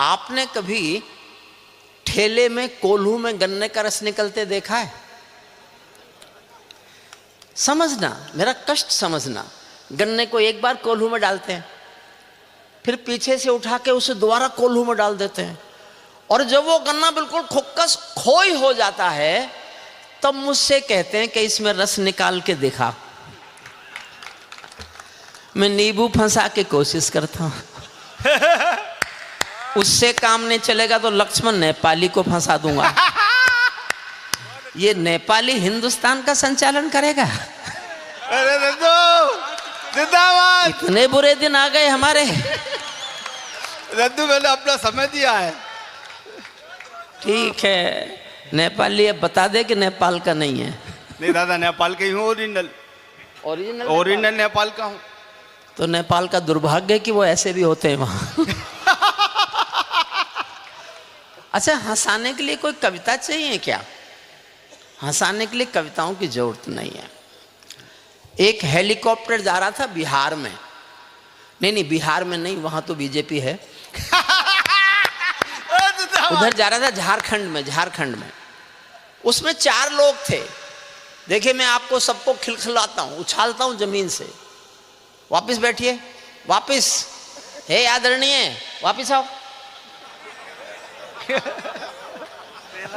आपने कभी ठेले में कोल्हू में गन्ने का रस निकलते देखा है? समझना, मेरा कष्ट समझना। गन्ने को एक बार कोल्हू में डालते हैं, फिर पीछे से उठा के उसे दोबारा कोल्हू में डाल देते हैं, और जब वो गन्ना बिल्कुल खुक्कस खोई हो जाता है तब मुझसे कहते हैं कि इसमें रस निकाल के दिखा। मैं नींबू फंसा के कोशिश करता हूं, उससे काम नहीं चलेगा तो लक्ष्मण नेपाली को फंसा दूंगा। ये नेपाली हिंदुस्तान का संचालन करेगा? अरे रद्दू जिंदाबाद। इतने बुरे दिन आ गए हमारे। रद्दू मैंने अपना समय दिया है। ठीक है, नेपाली अब बता दे कि नेपाल का नहीं है। नहीं दादा, नेपाल के ही हूँ, ओरिजिनल नेपाल का हूँ। तो नेपाल का दुर्भाग्य कि वो ऐसे भी होते हैं वहां। अच्छा, हंसाने के लिए कोई कविता चाहिए क्या? हंसाने के लिए कविताओं की जरूरत नहीं है। एक हेलीकॉप्टर जा रहा था बिहार में, नहीं बिहार में नहीं, वहां तो बीजेपी है। उधर जा रहा था झारखंड में। उसमें 4 लोग थे। देखिए, मैं आपको सबको खिलखिलाता हूं, उछालता हूं जमीन से। वापिस बैठिए, वापिस। हे आदरणीय, वापिस आओ।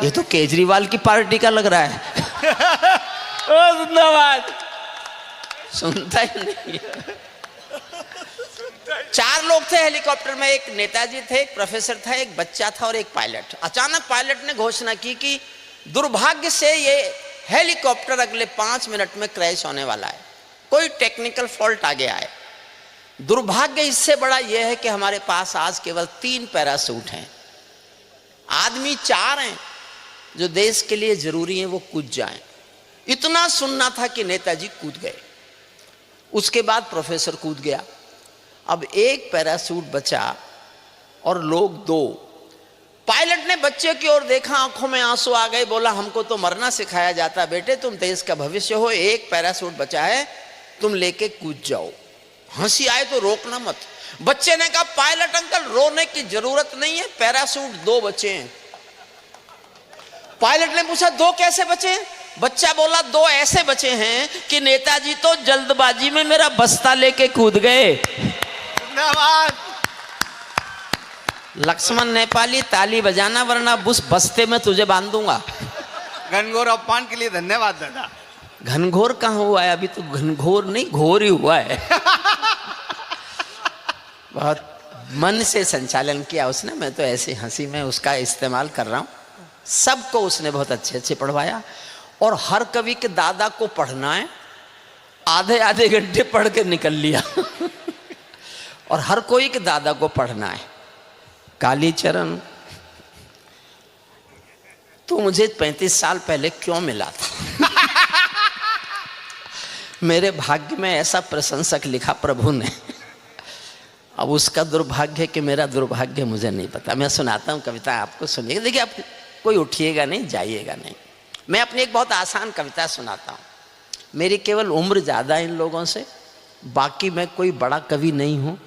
ये तो केजरीवाल की पार्टी का लग रहा है। धन्यवाद। सुनता ही नहीं। 4 लोग थे हेलीकॉप्टर में। एक नेताजी थे, एक प्रोफेसर था, एक बच्चा था और एक पायलट। अचानक पायलट ने घोषणा की कि दुर्भाग्य से ये हेलीकॉप्टर अगले 5 मिनट में क्रैश होने वाला है, कोई टेक्निकल फॉल्ट आ गया है। दुर्भाग्य इससे बड़ा यह है कि हमारे पास आज केवल 3 पैरासूट हैं। आदमी 4 हैं जो देश के लिए जरूरी हैं, वो कूद जाएं। इतना सुनना था कि नेताजी कूद गए। उसके बाद प्रोफेसर कूद गया। अब एक पैरासूट बचा और लोग 2। पायलट ने बच्चे की ओर देखा, आंखों में आंसू आ गए। बोला, हमको तो मरना सिखाया जाता, बेटे तुम देश का भविष्य हो, एक पैरासूट बचा है, तुम लेके कूद जाओ। हंसी आए तो रोकना मत। बच्चे ने कहा, पायलट अंकल रोने की जरूरत नहीं है, पैरासूट 2 बचे हैं। पायलट ने पूछा, 2 कैसे बचे? बच्चा बोला, 2 ऐसे बचे हैं कि नेताजी तो जल्दबाजी में मेरा बस्ता लेके कूद गए। धन्यवाद। लक्ष्मण नेपाली, ताली बजाना वरना उस बस्ते में तुझे बांध दूंगा। घनघोर अपमान के लिए धन्यवाद दादा। घनघोर कहाँ हुआ है? अभी तो घनघोर नहीं, घोर ही हुआ है। बहुत मन से संचालन किया उसने। मैं तो ऐसे हंसी में उसका इस्तेमाल कर रहा हूँ। सबको उसने बहुत अच्छे पढ़वाया। और हर कवि के दादा को पढ़ना है, आधे घंटे पढ़ के निकल लिया। और हर कोई के दादा को पढ़ना है। कालीचरण, तू मुझे 35 साल पहले क्यों मिला था? मेरे भाग्य में ऐसा प्रशंसक लिखा प्रभु ने। अब उसका दुर्भाग्य कि मेरा दुर्भाग्य मुझे नहीं पता। मैं सुनाता हूँ कविता, आपको सुनिएगा। देखिए, आप कोई उठिएगा नहीं, जाइएगा नहीं। मैं अपनी एक बहुत आसान कविता सुनाता हूँ। मेरी केवल उम्र ज़्यादा है इन लोगों से, बाकी मैं कोई बड़ा कवि नहीं हूँ।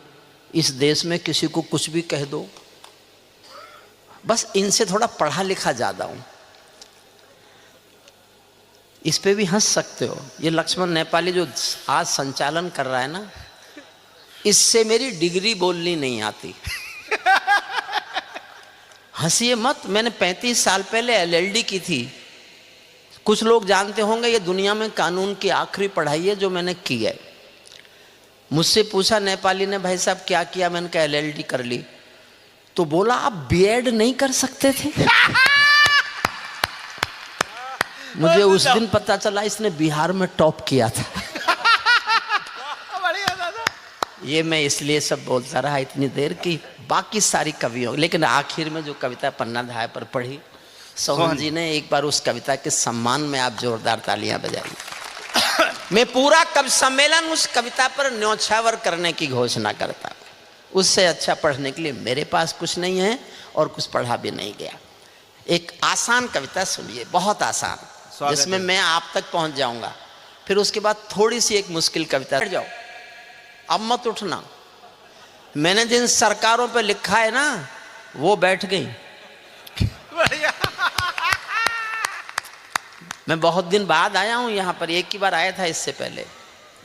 इस देश में किसी को कुछ भी कह दो, बस इनसे थोड़ा पढ़ा लिखा ज़्यादा हूँ। इस पे भी हंस सकते हो। ये लक्ष्मण नेपाली जो आज संचालन कर रहा है ना, इससे मेरी डिग्री बोलनी नहीं आती। हंसिए मत। मैंने 35 साल पहले LLD की थी। कुछ लोग जानते होंगे, ये दुनिया में कानून की आखिरी पढ़ाई है जो मैंने की है। मुझसे पूछा नेपाली ने, भाई साहब क्या किया? मैंने कहा LLD कर ली। तो बोला, आप B.Ed नहीं कर सकते थे? मुझे उस दिन पता चला इसने बिहार में टॉप किया था। ये मैं इसलिए सब बोलता रहा इतनी देर की बाकी सारी कवियों, लेकिन आखिर में जो कविता पन्ना धाय पर पढ़ी सोहन जी ने, एक बार उस कविता के सम्मान में आप जोरदार तालियां बजाइए। मैं पूरा कवि सम्मेलन उस कविता पर न्योछावर करने की घोषणा करता। उससे अच्छा पढ़ने के लिए मेरे पास कुछ नहीं है और कुछ पढ़ा भी नहीं गया। एक आसान कविता सुनिए, बहुत आसान, जिसमें मैं आप तक पहुंच जाऊंगा। फिर उसके बाद थोड़ी सी एक मुश्किल कविता। जाओ, अब मत उठना। मैंने जिन सरकारों पे लिखा है ना वो बैठ गई। मैं बहुत दिन बाद आया हूं यहां पर, एक ही बार आया था इससे पहले।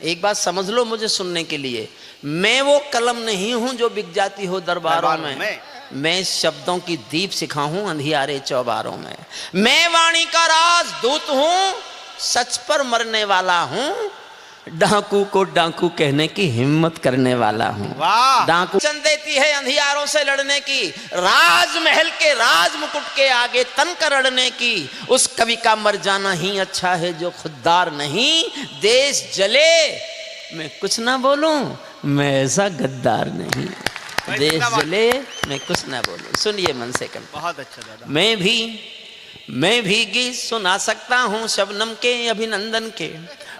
एक बात समझ लो मुझे सुनने के लिए, मैं वो कलम नहीं हूं जो बिक जाती हो दरबारों में। मैं शब्दों की दीप सिखा हूं अंधियारे चौबारों में। मैं वाणी का राज दूत हूं, सच पर मरने वाला हूं, डाकू को डाकू कहने की हिम्मत करने वाला हूं। डाकू चंद देती है अंधियारों से लड़ने की, राजमहल के राज मुकुट के आगे तन कर लड़ने की। उस कवि का मर जाना ही अच्छा है जो खुददार नहीं। देश जले मैं कुछ ना बोलूं, मैं ऐसा गद्दार नहीं। देश जले मैं कुछ ना बोलूं। सुनिए मन से कम। बहुत अच्छा दादा। मैं भी गीत सुना सकता हूँ शबनम के अभिनंदन के।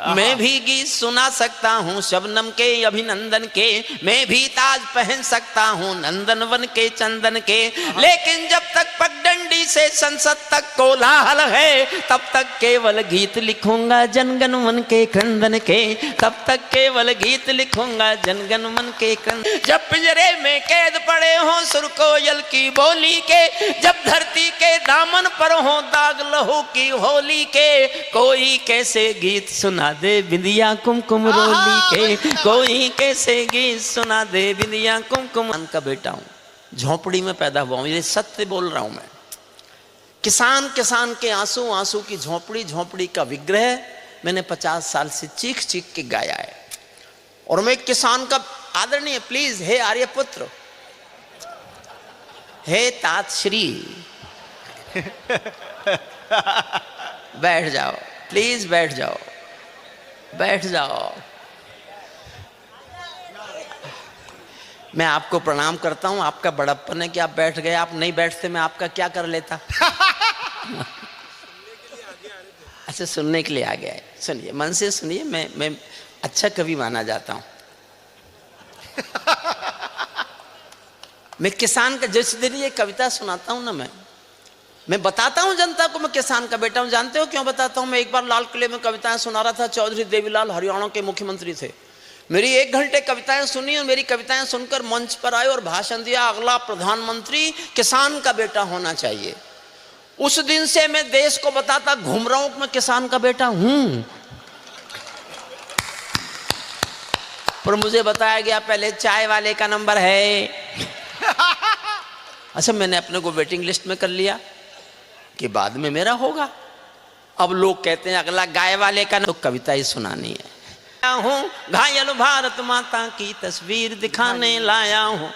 मैं भी गीत सुना सकता हूँ शबनम के अभिनंदन के। मैं भी ताज पहन सकता हूँ नंदनवन के चंदन के। लेकिन जब तक पगडंडी से संसद तक कोलाहल है, तब तक केवल गीत लिखूंगा जनगण मन के क्रंदन के। तब तक केवल गीत लिखूंगा जनगण मन के क्रंदन। जब पिंजरे में कैद पड़े हों सुर कोयल की बोली के, जब धरती के दामन पर हो दाग लहू की होली के, कोई कैसे गीत सुना दे बिंदिया कुमकुम रोली के। कोई कैसे गीत सुना दे बिंदिया कुमकुम। का बेटा हूं, झोपड़ी में पैदा हुआ हूं, ये सत्य बोल रहा हूं मैं। किसान के आंसू, आंसू की झोपड़ी, झोपड़ी का विग्रह मैंने 50 साल से चीख चीख के गाया है। और मैं किसान का आदरणीय, प्लीज, हे आर्यपुत्र, हे तात श्री, बैठ जाओ प्लीज, बैठ जाओ, बैठ जाओ। मैं आपको प्रणाम करता हूं, आपका बड़प्पन है कि आप बैठ गए। आप नहीं बैठते मैं आपका क्या कर लेता। अच्छा, सुनने के लिए आ गया है। सुनिए, मन से सुनिए। मैं अच्छा कवि माना जाता हूं। मैं किसान का, जिस दिन ये कविता सुनाता हूं ना, मैं बताता हूं जनता को मैं किसान का बेटा हूं। जानते हो क्यों बताता हूं? मैं एक बार लाल किले में कविताएं सुना रहा था। चौधरी देवीलाल हरियाणा के मुख्यमंत्री थे। मेरी 1 घंटे कविताएं सुनी और मेरी कविताएं सुनकर मंच पर आए और भाषण दिया, अगला प्रधानमंत्री किसान का बेटा होना चाहिए। उस दिन से मैं देश को बताता घूम रहा हूं कि मैं किसान का बेटा हूं। पर मुझे बताया गया पहले चाय वाले का नंबर है। अच्छा, मैंने अपने को वेटिंग लिस्ट में कर लिया कि बाद में मेरा होगा। अब लोग कहते हैं अगला गाय वाले का, तो कविता ही सुनानी है। हूँ घायल भारत माता की तस्वीर दिखाने लाया हूँ।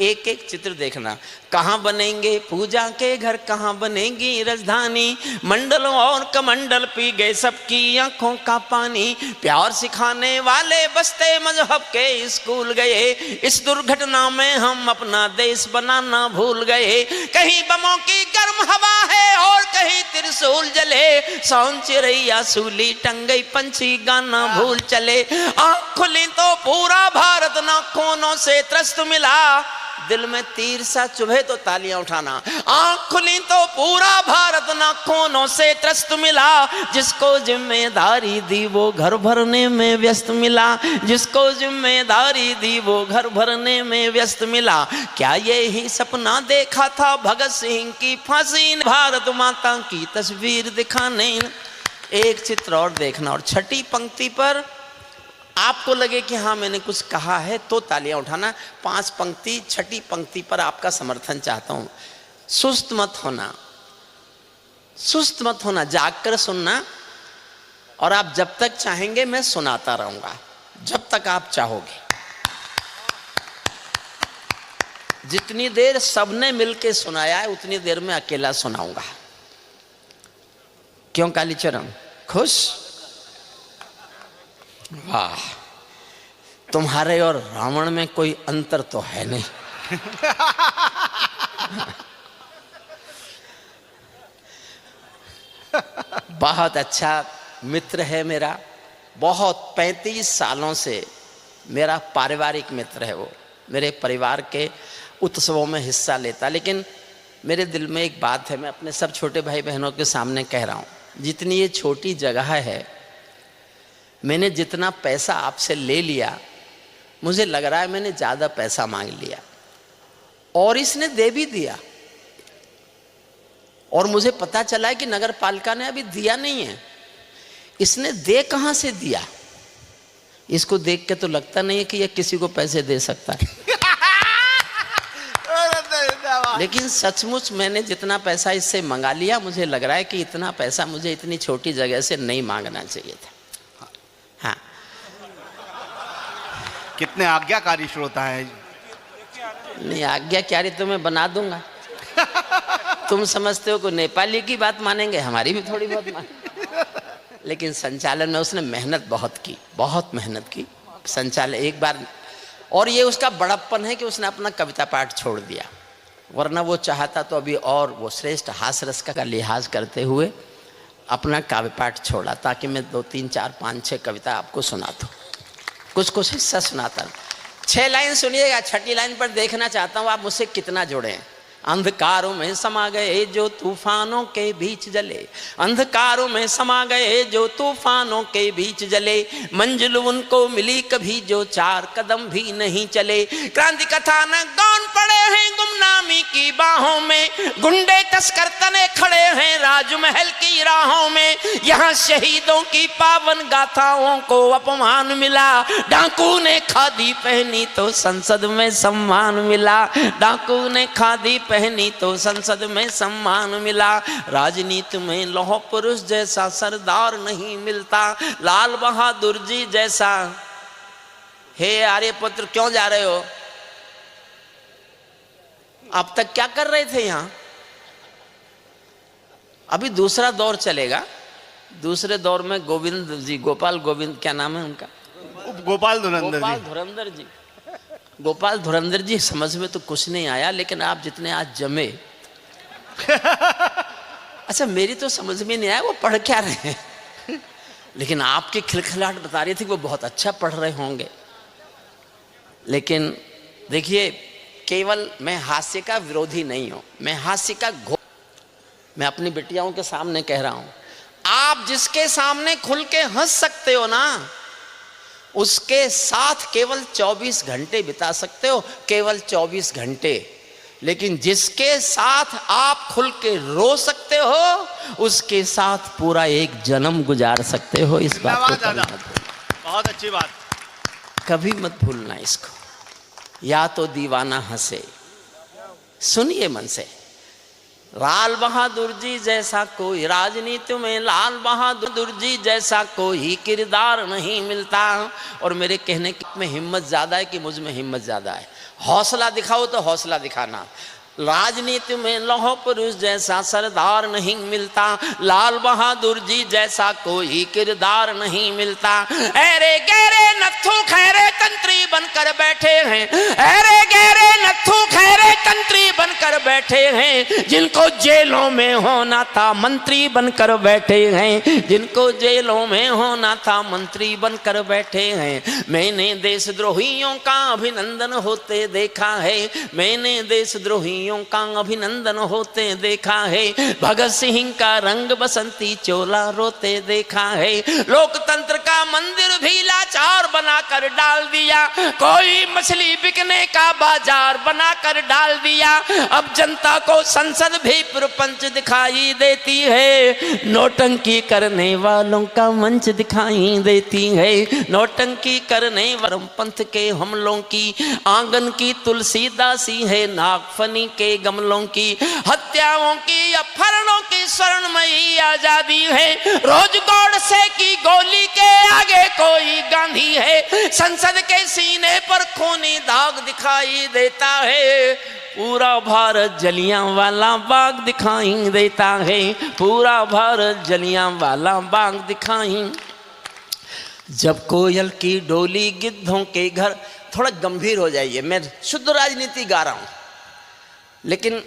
एक एक चित्र देखना। कहाँ बनेंगे पूजा के घर, कहाँ बनेगी राजधानी। मंडलों और कमंडल पी गए सबकी आंखों का पानी। प्यार सिखाने वाले बसते मजहब के स्कूल गए। इस दुर्घटना में हम अपना देश बनाना भूल गए। कहीं बमों की गर्म हवा है और कहीं त्रिशूल जले। सौन चिड़ैया सूली टंगई पंछी गाना भूल चले। आँख खुली तो पूरा भारत नाखूनों से त्रस्त मिला। दिल में तीर सा चुभे तो तालियां उठाना। आँख खुली तो पूरा भारत नाखूनों से त्रस्त मिला। जिसको जिम्मेदारी दी वो घर भरने में व्यस्त मिला। जिसको जिम्मेदारी दी वो घर भरने में व्यस्त मिला। क्या ये ही सपना देखा था भगत सिंह की फांसी, भारत माता की तस्वीर दिखाने। एक चित्र और देखना, और छठी पंक्ति पर आपको लगे कि हाँ मैंने कुछ कहा है तो तालियां उठाना। 5 पंक्ति, छठी पंक्ति पर आपका समर्थन चाहता हूं। सुस्त मत होना, सुस्त मत होना, जागकर सुनना। और आप जब तक चाहेंगे मैं सुनाता रहूंगा, जब तक आप चाहोगे। जितनी देर सबने मिलके सुनाया है उतनी देर में अकेला सुनाऊंगा। क्यों कालीचरण, खुश? वाह, तुम्हारे और रावण में कोई अंतर तो है नहीं। बहुत अच्छा मित्र है मेरा, बहुत 35 सालों से मेरा पारिवारिक मित्र है। वो मेरे परिवार के उत्सवों में हिस्सा लेता। लेकिन मेरे दिल में एक बात है, मैं अपने सब छोटे भाई बहनों के सामने कह रहा हूँ। जितनी ये छोटी जगह है, मैंने जितना पैसा आपसे ले लिया, मुझे लग रहा है मैंने ज़्यादा पैसा मांग लिया। और इसने दे भी दिया, और मुझे पता चला है कि नगर पालिका ने अभी दिया नहीं है। इसने दे कहां से दिया? इसको देख के तो लगता नहीं है कि यह किसी को पैसे दे सकता है। लेकिन सचमुच मैंने जितना पैसा इससे मंगा लिया, मुझे लग रहा है कि इतना पैसा मुझे इतनी छोटी जगह से नहीं मांगना चाहिए था। हाँ, कितने आज्ञाकारी श्रोता है। नहीं, आज्ञाकारी तो मैं बना दूंगा। तुम समझते हो कि नेपाली की बात मानेंगे, हमारी भी थोड़ी बहुत मानेंगे। लेकिन संचालन में उसने मेहनत बहुत की, बहुत मेहनत की संचालन एक बार। और ये उसका बड़प्पन है कि उसने अपना कविता पाठ छोड़ दिया, वरना वो चाहता तो अभी और वो श्रेष्ठ हास्य रस का लिहाज करते हुए अपना काव्य पाठ छोड़ा, ताकि मैं 2, 3, 4, 5, 6 कविता आपको सुनाता हूँ, कुछ हिस्सा सुनाता हूँ। 6 लाइन सुनिएगा, 6ठी लाइन पर देखना चाहता हूँ आप मुझसे कितना जुड़े हैं। अंधकारों में समा गए जो तूफानों के बीच जले, अंधकारों में समा गए जो तूफानों के बीच जले, मंजिल उनको मिली कभी जो 4 कदम भी नहीं चले। क्रांति कथानक कौन पड़े हैं गुमनामी की बाहों में, गुंडे तस्कर तने खड़े हैं राजमहल की राहों में। यहाँ शहीदों की पावन गाथाओं को अपमान मिला, डाकू ने खादी पहनी तो संसद में सम्मान मिला, डाकू ने खादी पहनी तो संसद में सम्मान मिला। राजनीति में लौह पुरुष जैसा सरदार नहीं मिलता, लाल बहादुर जी जैसा। हे आर्यपुत्र क्यों जा रहे हो? अब तक क्या कर रहे थे यहां? अभी दूसरा दौर चलेगा। दूसरे दौर में गोविंद जी, गोपाल गोविंद, क्या नाम है उनका? गोपाल धुरंधर जी। गोपाल धुरंधर जी, गोपाल धुरंधर जी समझ में तो कुछ नहीं आया, लेकिन आप जितने आज जमे अच्छा मेरी तो समझ में नहीं आया वो पढ़ क्या रहे हैं, लेकिन आपकी खिलखिलाहट बता रही थी वो बहुत अच्छा पढ़ रहे होंगे। लेकिन देखिए, केवल मैं हास्य का विरोधी नहीं हूं, मैं हास्य का मैं अपनी बेटियों के सामने कह रहा हूं, आप जिसके सामने खुल के हंस सकते हो ना, उसके साथ केवल 24 घंटे बिता सकते हो, केवल 24 घंटे। लेकिन जिसके साथ आप खुल के रो सकते हो, उसके साथ पूरा एक जन्म गुजार सकते हो। इस बात को कभी मत भूलना। बहुत अच्छी बात, कभी मत भूलना इसको। या तो दीवाना हंसे, सुनिए मन से, लाल बहादुर जी जैसा कोई राजनीति में, लाल बहादुर जी जैसा कोई किरदार नहीं मिलता। और मेरे कहने में हिम्मत ज्यादा है कि मुझ में हिम्मत ज्यादा है? हौसला दिखाओ तो हौसला दिखाना। राजनीति में लौह पुरुष जैसा सरदार नहीं मिलता, लाल बहादुर जी जैसा कोई किरदार नहीं मिलता। अरे गहरे नत्थू खैरे तंत्री बनकर बैठे हैं, अरे गहरे नत्थू खैरे तंत्री बनकर बैठे हैं, जिनको जेलों में होना था मंत्री बनकर बैठे हैं, जिनको जेलों में होना था मंत्री बनकर बैठे हैं। मैंने देशद्रोहियों का अभिनंदन होते देखा है, मैंने देशद्रोहियों का अभिनंदन होते देखा है, भगत सिंह का रंग बसंती चोला रोते देखा है। लोकतंत्र का मंदिर भी लाचार बनाकर डाल दिया, कोई मछली बिकने का बाजार बनाकर डाल दिया। अब जनता को संसद भी प्रपंच दिखाई देती है, नौटंकी करने वालों का मंच दिखाई देती है, नौटंकी करने वालों पंथ के हमलों की आंगन की तुलसी दासी है, नागफनी के गमलों की हत्याओं की अपहरणों की स्वर्णमयी आजादी है। रोज गौडसे की गोली के आगे कोई गांधी है, संसद के सीने पर खूनी दाग दिखाई देता है। पूरा भारत जलियांवाला बाग दिखाई देता है, पूरा भारत जलियांवाला बाग दिखाई। जब कोयल की डोली गिद्धों के घर, थोड़ा गंभीर हो जाइए, मैं शुद्ध राजनीति गा रहा हूं, लेकिन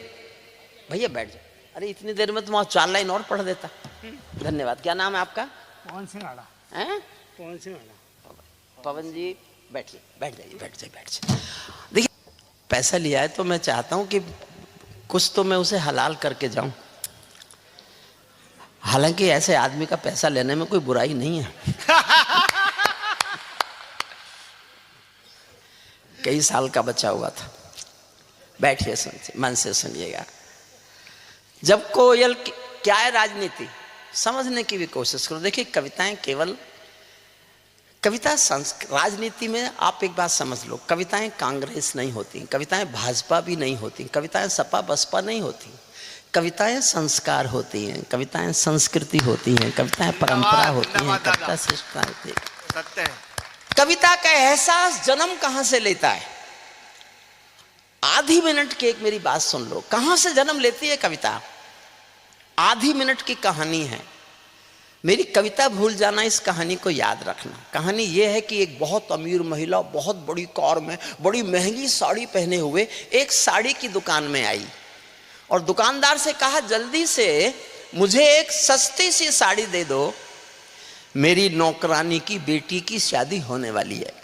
भैया बैठ जाओ। अरे इतनी देर में तुम 4 लाइन और पढ़ देता। धन्यवाद। क्या नाम है आपका? पवन सिंह आड़ा। हैं? पवन सिंह आड़ा। पवन जी बैठिए, बैठ जाइए, बैठ जाइए, बैठ जाइए। देखिए, पैसा लिया है तो मैं चाहता हूं कि कुछ तो मैं उसे हलाल करके जाऊं। हालांकि ऐसे आदमी का पैसा लेने में कोई बुराई नहीं है। कई साल का बचा हुआ था। बैठिए, सुनिए, मन से सुनिएगा। जब कोयल क्या है राजनीति, समझने की भी कोशिश करो। देखिए कविताएं केवल कविता राजनीति में आप एक बात समझ लो, कविताएं कांग्रेस नहीं होती, कविताएं भाजपा भी नहीं होती, कविताएं सपा बसपा नहीं होती। कविताएं संस्कार होती हैं, कविताएं संस्कृति होती हैं, कविताएं परंपरा होती हैं, कविता शिष्टता होती है। सत्य है। कविता का एहसास जन्म कहां से लेता है? आधी मिनट की एक मेरी बात सुन लो, कहां से जन्म लेती है कविता? आधी मिनट की कहानी है। मेरी कविता भूल जाना, इस कहानी को याद रखना। कहानी यह है कि एक बहुत अमीर महिला बहुत बड़ी कार में बड़ी महंगी साड़ी पहने हुए एक साड़ी की दुकान में आई और दुकानदार से कहा, जल्दी से मुझे एक सस्ती सी साड़ी दे दो, मेरी नौकरानी की बेटी की शादी होने वाली है।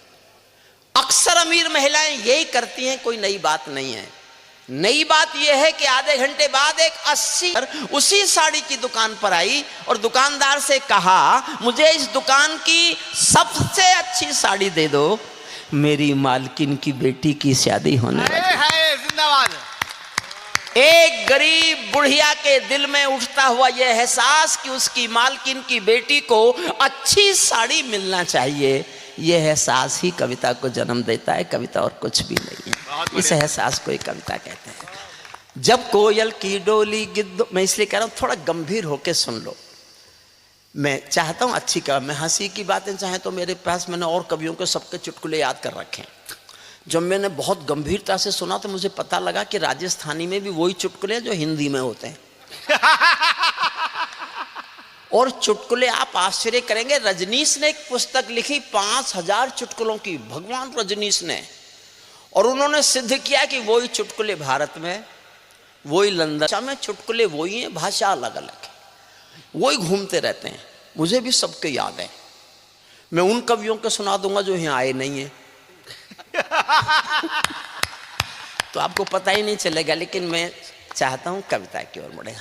अक्सर अमीर महिलाएं यही करती हैं, कोई नई बात नहीं है। नई बात यह है कि आधे घंटे बाद एक 80 उसी साड़ी की दुकान पर आई और दुकानदार से कहा, मुझे इस दुकान की सबसे अच्छी साड़ी दे दो, मेरी मालकिन की बेटी की शादी होने वाली है। जिंदाबाद। एक गरीब बुढ़िया के दिल में उठता हुआ यह एहसास कि उसकी मालकिन की बेटी को अच्छी साड़ी मिलना चाहिए, यह एहसास ही कविता को जन्म देता है। कविता और कुछ भी नहीं है, इस एहसास को ही कविता कहते हैं। जब कोयल की डोली गिद्ध, मैं इसलिए कह रहा हूं थोड़ा गंभीर होकर सुन लो। मैं चाहता हूं अच्छी कविता, मैं हंसी की बातें चाहे तो मेरे पास मैंने और कवियों के सबके चुटकुले याद कर रखे हैं। जब मैंने बहुत गंभीरता से सुना तो मुझे पता लगा कि राजस्थानी में भी वही चुटकुले हैं जो हिंदी में होते हैं। और चुटकुले आप आश्चर्य करेंगे, रजनीश ने एक पुस्तक लिखी 5000 चुटकुलों की, भगवान रजनीश ने, और उन्होंने सिद्ध किया कि वही चुटकुले भारत में, वही लंदन में चुटकुले वही हैं, भाषा अलग अलग है, वही घूमते रहते हैं। मुझे भी सबके याद है। मैं उन कवियों को सुना दूंगा जो यहाँ आए नहीं है तो आपको पता ही नहीं चलेगा। लेकिन मैं चाहता हूँ कविता की ओर बढ़ेगा।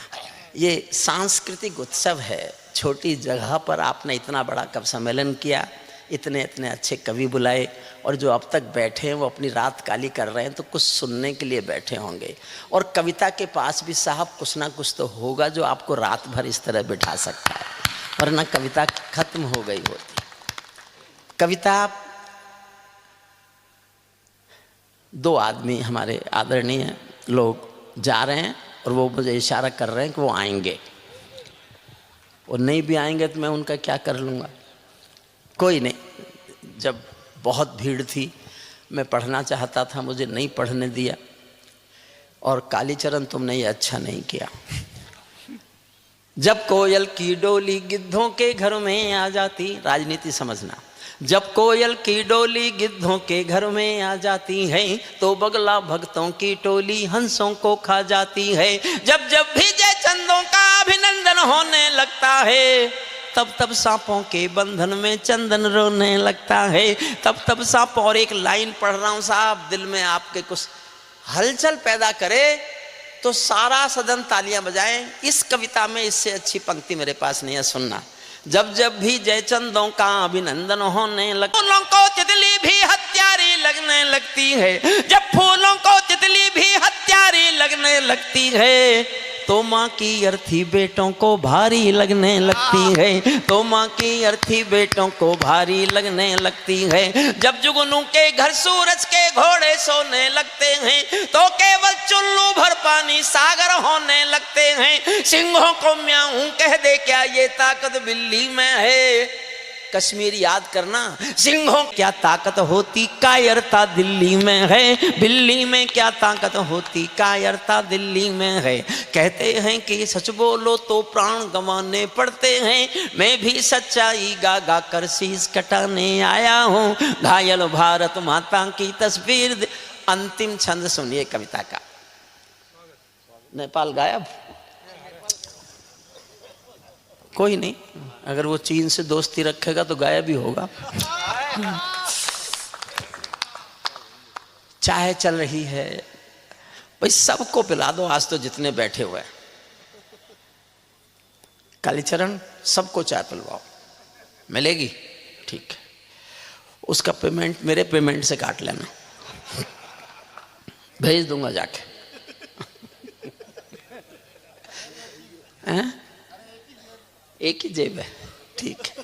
ये सांस्कृतिक उत्सव है, छोटी जगह पर आपने इतना बड़ा कवि सम्मेलन किया, इतने इतने अच्छे कवि बुलाए, और जो अब तक बैठे हैं वो अपनी रात काली कर रहे हैं तो कुछ सुनने के लिए बैठे होंगे। और कविता के पास भी साहब कुछ ना कुछ तो होगा जो आपको रात भर इस तरह बिठा सकता है, वरना कविता खत्म हो गई होती। कविता, दो आदमी हमारे आदरणीय लोग जा रहे हैं और वो मुझे इशारा कर रहे हैं कि वो आएंगे, और नहीं भी आएंगे तो मैं उनका क्या कर लूँगा। कोई नहीं, जब बहुत भीड़ थी, मैं पढ़ना चाहता था, मुझे नहीं पढ़ने दिया, और कालीचरण तुमने ये अच्छा नहीं किया। जब कोयल की डोली गिद्धों के घर में आ जाती, राजनीति समझना, जब कोयल की डोली गिद्धों के घर में आ जाती है तो बगला भक्तों की टोली हंसों को खा जाती है। जब जब भी जय चंदों का अभिनंदन होने लगता है, तब तब सांपों के बंधन में चंदन रोने लगता है। तब तब सांप, और एक लाइन पढ़ रहा हूं साहब, दिल में आपके कुछ हलचल पैदा करे तो सारा सदन तालियां बजाएं। इस कविता में इससे अच्छी पंक्ति मेरे पास नहीं है, सुनना। जब जब भी जय चंदों का अभिनंदन होने लगता, फूलों को तितली भी हत्यारी लगने लगती है। जब फूलों को तितली भी हत्यारी लगने लगती है तो माँ की अर्थी बेटों को भारी लगने लगती है, तो माँ की अर्थी बेटों को भारी लगने लगती है। जब जुगनू के घर सूरज के घोड़े सोने लगते हैं तो केवल चुल्लू भर पानी सागर होने लगते हैं। सिंहों को म्याऊं कह दे क्या ये ताकत बिल्ली में है। कश्मीर याद करना, सिंहों क्या ताकत होती कायरता दिल्ली में है। बिल्ली में क्या ताकत होती कायरता दिल्ली में है। कहते हैं कि सच बोलो तो प्राण गंवाने पड़ते हैं, मैं भी सच्चाई गा गा कर शीश कटाने आया हूँ। घायल भारत माता की तस्वीर। अंतिम छंद सुनिए कविता का। नेपाल गायब, कोई नहीं, अगर वो चीन से दोस्ती रखेगा तो गायब ही होगा। चाय चल रही है भाई, सबको पिला दो आज तो जितने बैठे हुए हैं। कालीचरण सबको चाय पिलवाओ, मिलेगी ठीक है, उसका पेमेंट मेरे पेमेंट से काट लेना। भेज दूंगा जाके। एक ही जेब है, ठीक है,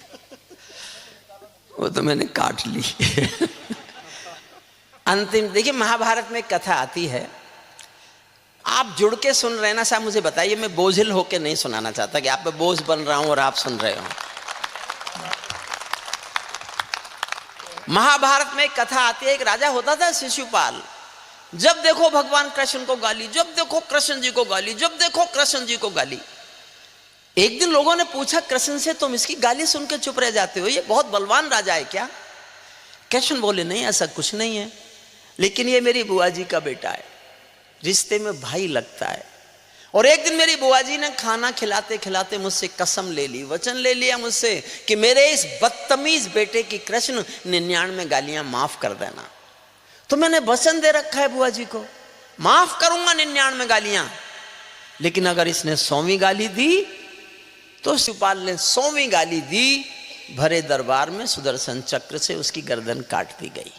वो तो मैंने काट ली। अंतिम देखिए, महाभारत में एक कथा आती है, आप जुड़ के सुन रहे हैं ना साहब, मुझे बताइए, मैं बोझिल होके नहीं सुनाना चाहता कि आप पे बोझ बन रहा हूं और आप सुन रहे हो। महाभारत में एक कथा आती है, एक राजा होता था शिशुपाल, जब देखो भगवान कृष्ण को गाली, जब देखो कृष्ण जी को गाली, जब देखो कृष्ण जी को गाली। एक दिन लोगों ने पूछा कृष्ण से, तुम इसकी गाली सुन के चुप रह जाते हो, ये बहुत बलवान राजा है क्या? कृष्ण बोले, नहीं ऐसा कुछ नहीं है, लेकिन ये मेरी बुआ जी का बेटा है, रिश्ते में भाई लगता है। और एक दिन मेरी बुआ जी ने खाना खिलाते खिलाते मुझसे कसम ले ली, वचन ले लिया मुझसे कि मेरे इस बदतमीज बेटे की कृष्ण 99 गालियां माफ कर देना। तो मैंने वचन दे रखा है बुआ जी को, माफ करूंगा 99 गालियां, लेकिन अगर इसने 100वीं गाली दी तो शिशुपाल ने 100वीं गाली दी, भरे दरबार में सुदर्शन चक्र से उसकी गर्दन काट दी गई।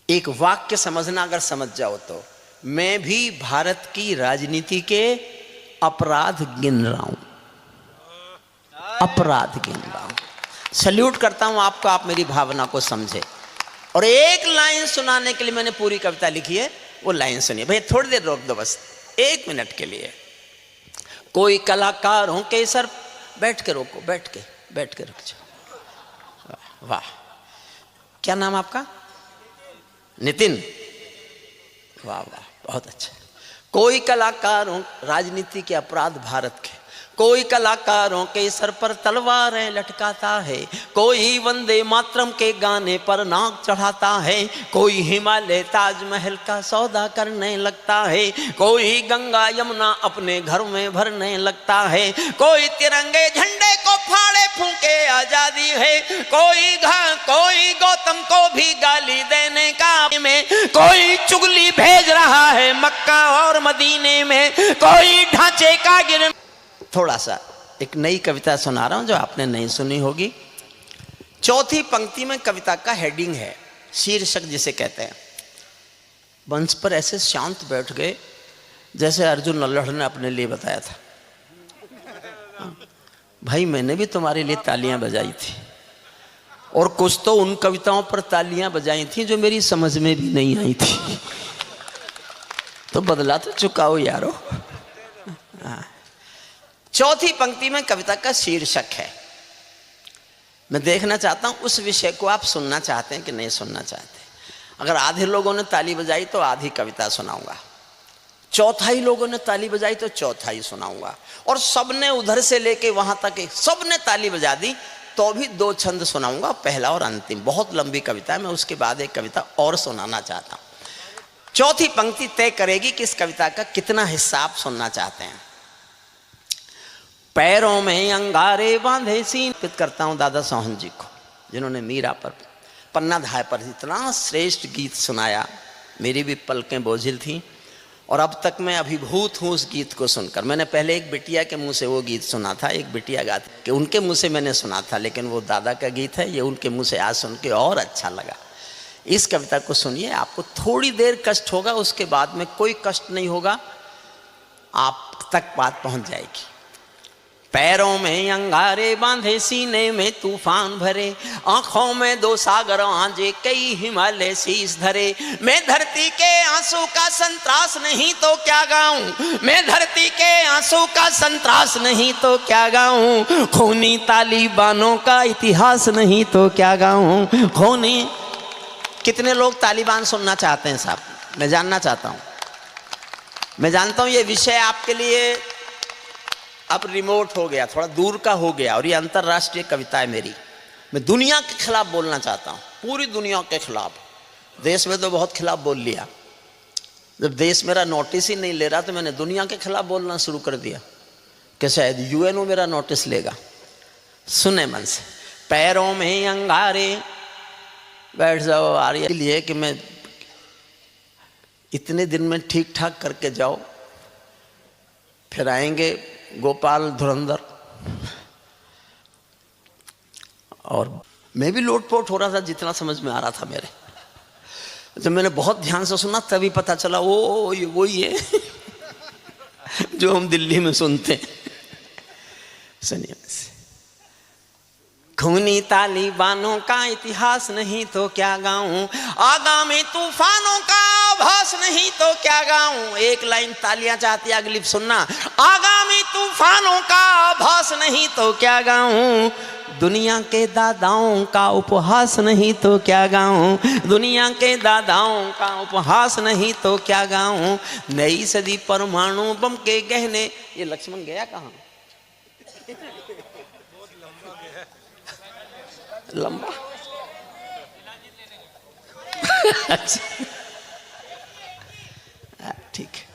एक वाक्य समझना, अगर समझ जाओ तो, मैं भी भारत की राजनीति के अपराध गिन रहा हूं, अपराध गिन रहा हूं। सल्यूट करता हूं आपको, आप मेरी भावना को समझे। और एक लाइन सुनाने के लिए मैंने पूरी कविता लिखी है, वो लाइन सुनिए भैया, थोड़ी देर रोक दो बस, 1 मिनट के लिए। कोई कलाकार हो के सर, बैठ के रोको, बैठ के रुक जाओ। वाह, क्या नाम आपका? नितिन, वाह वाह, बहुत अच्छा। कोई कलाकार हो, राजनीति के अपराध भारत के, कोई कलाकारों के सर पर तलवारें लटकाता है, कोई वंदे मातरम के गाने पर नाक चढ़ाता है, कोई हिमालय ताजमहल का सौदा करने लगता है, कोई गंगा यमुना अपने घर में भरने लगता है, कोई तिरंगे झंडे को फाड़े फूंके आजादी है, कोई गौतम को भी गाली देने का में, कोई चुगली भेज रहा है मक्का और मदीने में, कोई ढांचे का गिर। थोड़ा सा एक नई कविता सुना रहा हूं जो आपने नहीं सुनी होगी। चौथी पंक्ति में कविता का हेडिंग है, शीर्षक जिसे कहते हैं। मंच पर ऐसे शांत बैठ गए जैसे अर्जुन नल्लड़ ने अपने लिए बताया था। भाई मैंने भी तुम्हारे लिए तालियां बजाई थी, और कुछ तो उन कविताओं पर तालियां बजाई थी जो मेरी समझ में भी नहीं आई थी, तो बदला तो चुकाओ यारो। चौथी पंक्ति में कविता का शीर्षक है। मैं देखना चाहता हूं उस विषय को आप सुनना चाहते हैं कि नहीं सुनना चाहते। अगर आधे लोगों ने ताली बजाई तो आधी कविता सुनाऊंगा, चौथाई लोगों ने ताली बजाई तो चौथाई सुनाऊंगा, और सबने उधर से लेके वहां तक सबने ताली बजा दी तो भी 2 छंद सुनाऊंगा, पहला और अंतिम। बहुत लंबी कविता है, मैं उसके बाद एक कविता और सुनाना चाहता हूं। चौथी पंक्ति तय करेगी कि इस कविता का कितना हिस्सा आप सुनना चाहते हैं। पैरों में अंगारे बांधे सीन करता हूं दादा सोहन जी को, जिन्होंने मीरा पर पन्ना धाय पर इतना श्रेष्ठ गीत सुनाया। मेरी भी पलकें बोझिल थीं और अब तक मैं अभिभूत हूं उस गीत को सुनकर। मैंने पहले एक बिटिया के मुंह से वो गीत सुना था, एक बिटिया गाती कि उनके मुंह से मैंने सुना था, लेकिन वो दादा का गीत है, ये उनके मुंह से आज सुन के और अच्छा लगा। इस कविता को सुनिए, आपको थोड़ी देर कष्ट होगा, उसके बाद में कोई कष्ट नहीं होगा, आप तक बात पहुंच जाएगी। पैरों में अंगारे बांधे सीने में तूफान भरे, आंखों में 2 सागर आंजे कई हिमालय शीश धरे। मैं धरती के आंसू का संतरास नहीं तो क्या गाऊं, मैं धरती के आंसू का संतरास नहीं तो क्या गाऊं, खूनी तालिबानों का इतिहास नहीं तो क्या गाऊं, खूनी। कितने लोग तालिबान सुनना चाहते हैं साहब? मैं जानना चाहता हूं। मैं जानता हूं ये विषय आपके लिए अब रिमोट हो गया, थोड़ा दूर का हो गया, और ये अंतर्राष्ट्रीय कविता है मेरी। मैं दुनिया के खिलाफ बोलना चाहता हूँ, पूरी दुनिया के खिलाफ। देश में तो बहुत खिलाफ बोल लिया, जब देश मेरा नोटिस ही नहीं ले रहा तो मैंने दुनिया के खिलाफ बोलना शुरू कर दिया कि शायद यूएनओ मेरा नोटिस लेगा। सुने मन से। पैरों में अंगारे, बैठ जाओ आ रही लिए कि मैं इतने दिन में ठीक ठाक करके जाओ, फिर आएंगे गोपाल धुरंधर, और मैं भी लोटपोट हो रहा था जितना समझ में आ रहा था मेरे। जब मैंने बहुत ध्यान से सुना तभी पता चला वो ये वही है जो हम दिल्ली में सुनते हैं। सुनिए, खूनी तालिबानों का इतिहास नहीं तो क्या गाऊं, आगामी तूफानों का आभास नहीं तो क्या गाऊं। एक लाइन तालियां चाहती, अगली सुनना। आगामी तूफानों का आभास नहीं तो क्या गाऊं, दुनिया के दादाओं का उपहास नहीं तो क्या गाऊं, दुनिया के दादाओं का उपहास नहीं तो क्या गाऊं। नई सदी परमाणु बम के गहने। ये लक्ष्मण गया कहाँ? लंबा अच्छा ठीक है।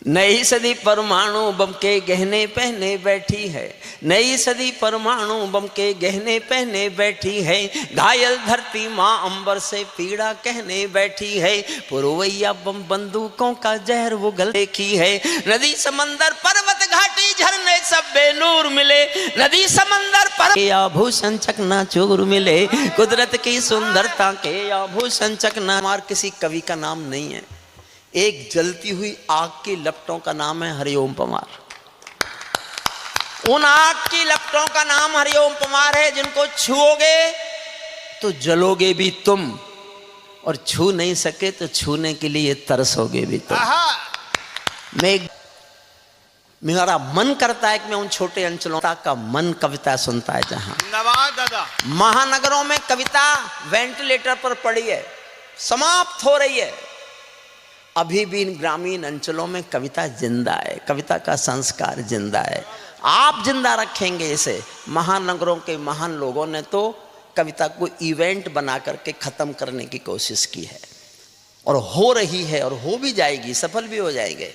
नई सदी परमाणु बम के गहने पहने बैठी है, नई सदी परमाणु बम के गहने पहने बैठी है। घायल धरती माँ अंबर से पीड़ा कहने बैठी है। पुरवैया बम बंदूकों का जहर वो गल देखी है। नदी समंदर पर्वत घाटी झरने सब बेनूर मिले, नदी समंदर पर आभूषण चकनाचूर मिले। कुदरत की सुंदरता के आभूषण चकना। किसी कवि का नाम नहीं है, एक जलती हुई आग की लपटों का नाम है हरिओम पमार। उन आग की लपटों का नाम हरिओम पमार है जिनको छुओगे तो जलोगे भी तुम, और छू नहीं सके तो छूने के लिए तरसोगे भी तुम। मेरा मन करता है कि मैं उन छोटे अंचलों का मन कविता सुनता है जहां दादा महानगरों में कविता वेंटिलेटर पर पड़ी है, समाप्त हो रही है। अभी भी इन ग्रामीण अंचलों में कविता जिंदा है, कविता का संस्कार जिंदा है। आप जिंदा रखेंगे इसे। महानगरों के महान लोगों ने तो कविता को इवेंट बना करके खत्म करने की कोशिश की है, और हो रही है, और हो भी जाएगी, सफल भी हो जाएंगे।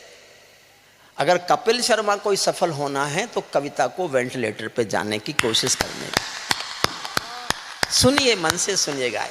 अगर कपिल शर्मा को सफल होना है तो कविता को वेंटिलेटर पे जाने की कोशिश करने की। सुनिए, मन से सुनिएगा।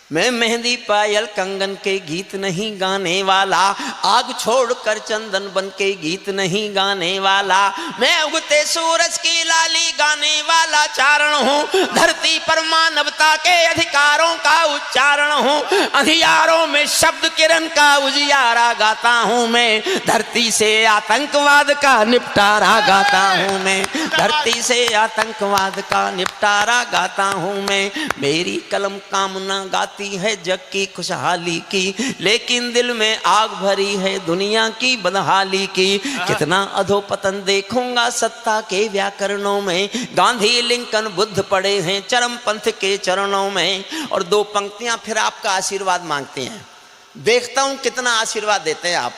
मैं मेहंदी पायल कंगन के गीत नहीं गाने वाला, आग छोड़कर चंदन बन के गीत नहीं गाने वाला। मैं उगते सूरज की लाली गाने वाला चारण हूँ, धरती पर मानवता के अधिकारों का उच्चारण हूँ। अंधियारों में शब्द किरण का उजियारा गाता हूँ मैं, धरती से आतंकवाद का निपटारा गाता हूँ मैं, धरती से आतंकवाद का निपटारा गाता हूँ मैं। मेरी कलम कामना गाती है जग की खुशहाली की, लेकिन दिल में आग भरी है दुनिया की बदहाली की। कितना अधोपतन देखूंगा सत्ता के व्याकरणों में, गांधी लिंकन बुद्ध पड़े हैं चरम पंथ के चरणों में। और दो पंक्तियां फिर आपका आशीर्वाद मांगते हैं। देखता हूं कितना आशीर्वाद देते हैं आप।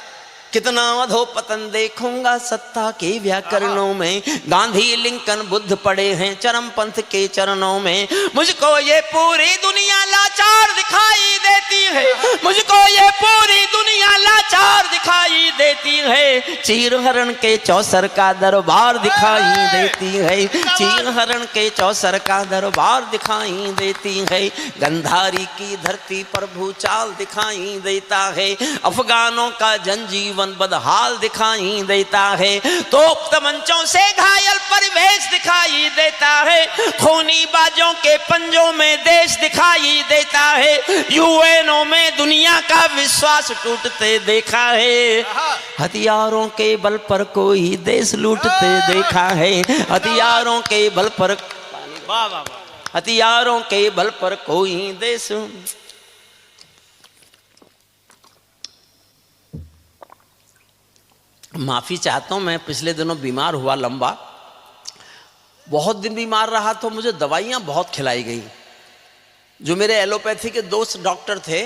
कितना अधोपतन देखूंगा सत्ता के व्याकरणों में, गांधी लिंकन बुद्ध पड़े हैं चरम पंथ के चरणों में। मुझको ये पूरी दुनिया लाचार दिखाई देती है, मुझको ये पूरी दुनिया लाचार दिखाई देती है। चीर हरण के चौसर का दरबार दिखाई देती है, चीर हरण के चौसर का दरबार दिखाई देती है। गंधारी की धरती पर भूचाल दिखाई देता है, अफगानों का जनजीवन बदहाल दिखाई देता है। तोप तमंचों से घायल परिवेश दिखाई देता है, खूनी बाजों के पंजों में देश दिखाई देता है। यूएनओ में दुनिया का विश्वास टूटते देखा है, हथियारों के बल पर कोई देश लूटते देखा है। हथियारों के बल पर, हथियारों के बल पर कोई देश। माफ़ी चाहता हूँ, मैं पिछले दिनों बीमार हुआ लंबा, बहुत दिन बीमार रहा तो मुझे दवाइयाँ बहुत खिलाई गई। जो मेरे एलोपैथी के दोस्त डॉक्टर थे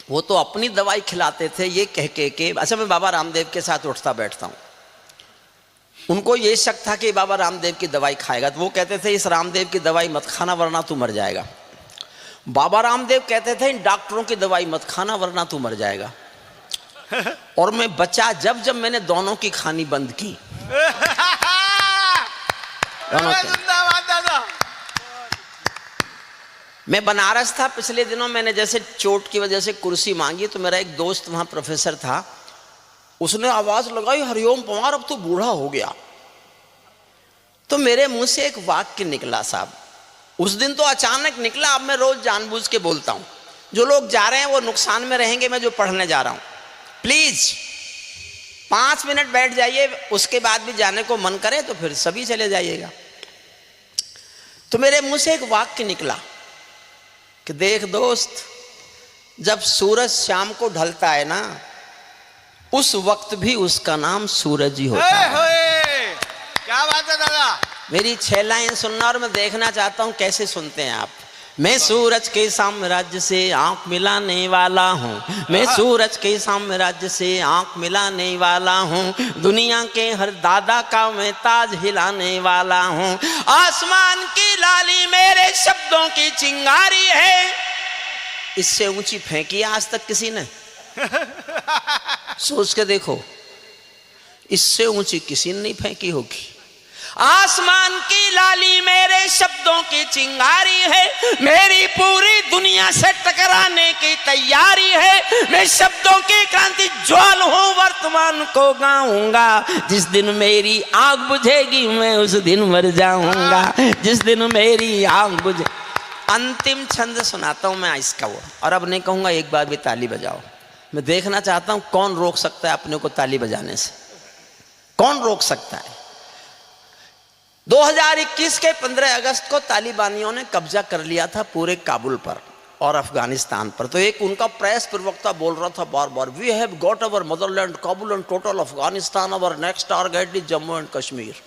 वो तो अपनी दवाई खिलाते थे ये कह के अच्छा मैं बाबा रामदेव के साथ उठता बैठता हूँ। उनको ये शक था कि बाबा रामदेव की दवाई खाएगा, तो वो कहते थे इस रामदेव की दवाई मत खाना वरना तू मर जाएगा। बाबा रामदेव कहते थे इन डॉक्टरों की दवाई मत खाना वरना तू मर जाएगा। और मैं बचा जब जब मैंने दोनों की खानी बंद की। मैं बनारस था पिछले दिनों, मैंने जैसे चोट की वजह से कुर्सी मांगी तो मेरा एक दोस्त वहां प्रोफेसर था, उसने आवाज लगाई हरिओम पवार अब तो बूढ़ा हो गया। तो मेरे मुंह से एक वाक्य निकला साहब, उस दिन तो अचानक निकला, अब मैं रोज जानबूझ के बोलता हूं, जो लोग जा रहे हैं वो नुकसान में रहेंगे, मैं जो पढ़ने जा रहा हूं प्लीज 5 मिनट बैठ जाइए, उसके बाद भी जाने को मन करे तो फिर सभी चले जाइएगा। तो मेरे मुंह से एक वाक्य निकला कि देख दोस्त, जब सूरज शाम को ढलता है ना, उस वक्त भी उसका नाम सूरज ही होता है। क्या बात है दादा। मेरी 6 लाइन सुनना और मैं देखना चाहता हूं कैसे सुनते हैं आप। मैं सूरज के साम्राज्य से आंख मिलाने वाला हूँ, मैं सूरज के साम्राज्य से आंख मिलाने वाला हूँ, दुनिया के हर दादा का मैं ताज हिलाने वाला हूँ, आसमान की लाली मेरे शब्दों की चिंगारी है। इससे ऊंची फेंकी आज तक किसी ने? सोच के देखो, इससे ऊंची किसी ने नहीं फेंकी होगी। आसमान की लाली मेरे शब्दों की चिंगारी है, मेरी पूरी दुनिया से टकराने की तैयारी है, मैं शब्दों की क्रांति ज्वाल हूँ, वर्तमान को गाऊंगा, जिस दिन मेरी आग बुझेगी मैं उस दिन मर जाऊंगा, जिस दिन मेरी आग बुझे। अंतिम छंद सुनाता हूं मैं इसका वो, और अब नहीं कहूंगा एक बार भी ताली बजाओ। मैं देखना चाहता हूं कौन रोक सकता है अपने को ताली बजाने से, कौन रोक सकता है। 2021 के 15 अगस्त को तालिबानियों ने कब्जा कर लिया था पूरे काबुल पर और अफगानिस्तान पर। तो एक उनका प्रेस प्रवक्ता बोल रहा था बार बार, we have got our motherland Kabul and total Afghanistan, our next target is Jammu and Kashmir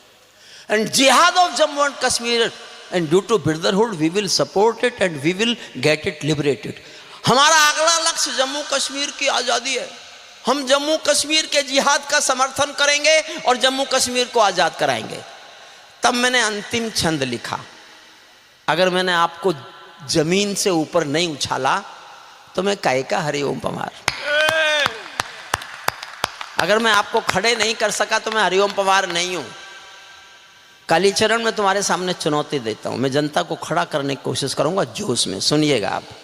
and जिहाद of Jammu and Kashmir and due to brotherhood we will support it and we will get it liberated. हमारा अगला लक्ष्य जम्मू कश्मीर की आज़ादी है, हम जम्मू कश्मीर के जिहाद का समर्थन करेंगे और जम्मू कश्मीर को आज़ाद कराएंगे। तब मैंने अंतिम छंद लिखा। अगर मैंने आपको जमीन से ऊपर नहीं उछाला तो मैं काहे का हरिओम पवार। अगर मैं आपको खड़े नहीं कर सका तो मैं हरिओम पवार नहीं हूं। कालीचरण में तुम्हारे सामने चुनौती देता हूं, मैं जनता को खड़ा करने की कोशिश करूंगा जोश में। सुनिएगा आप।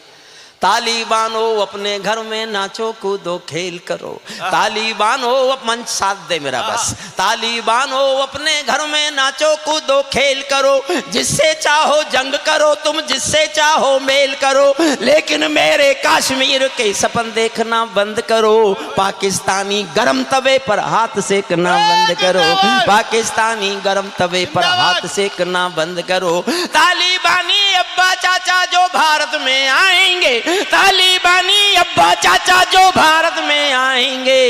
तालिबानो अपने घर में नाचो कूदो खेल करो, तालिबानो मंच साथ दे मेरा बस। तालिबानो अपने घर में नाचो कूदो खेल करो, जिससे चाहो जंग करो तुम, जिससे चाहो मेल करो, लेकिन मेरे कश्मीर के सपन देखना बंद करो। पाकिस्तानी गरम तवे पर हाथ सेकना बंद करो, पाकिस्तानी गरम तवे पर हाथ सेकना बंद करो। तालिबानी अब्बा चाचा जो भारत में आएंगे, तालिबानी अब्बा चाचा जो भारत में आएंगे,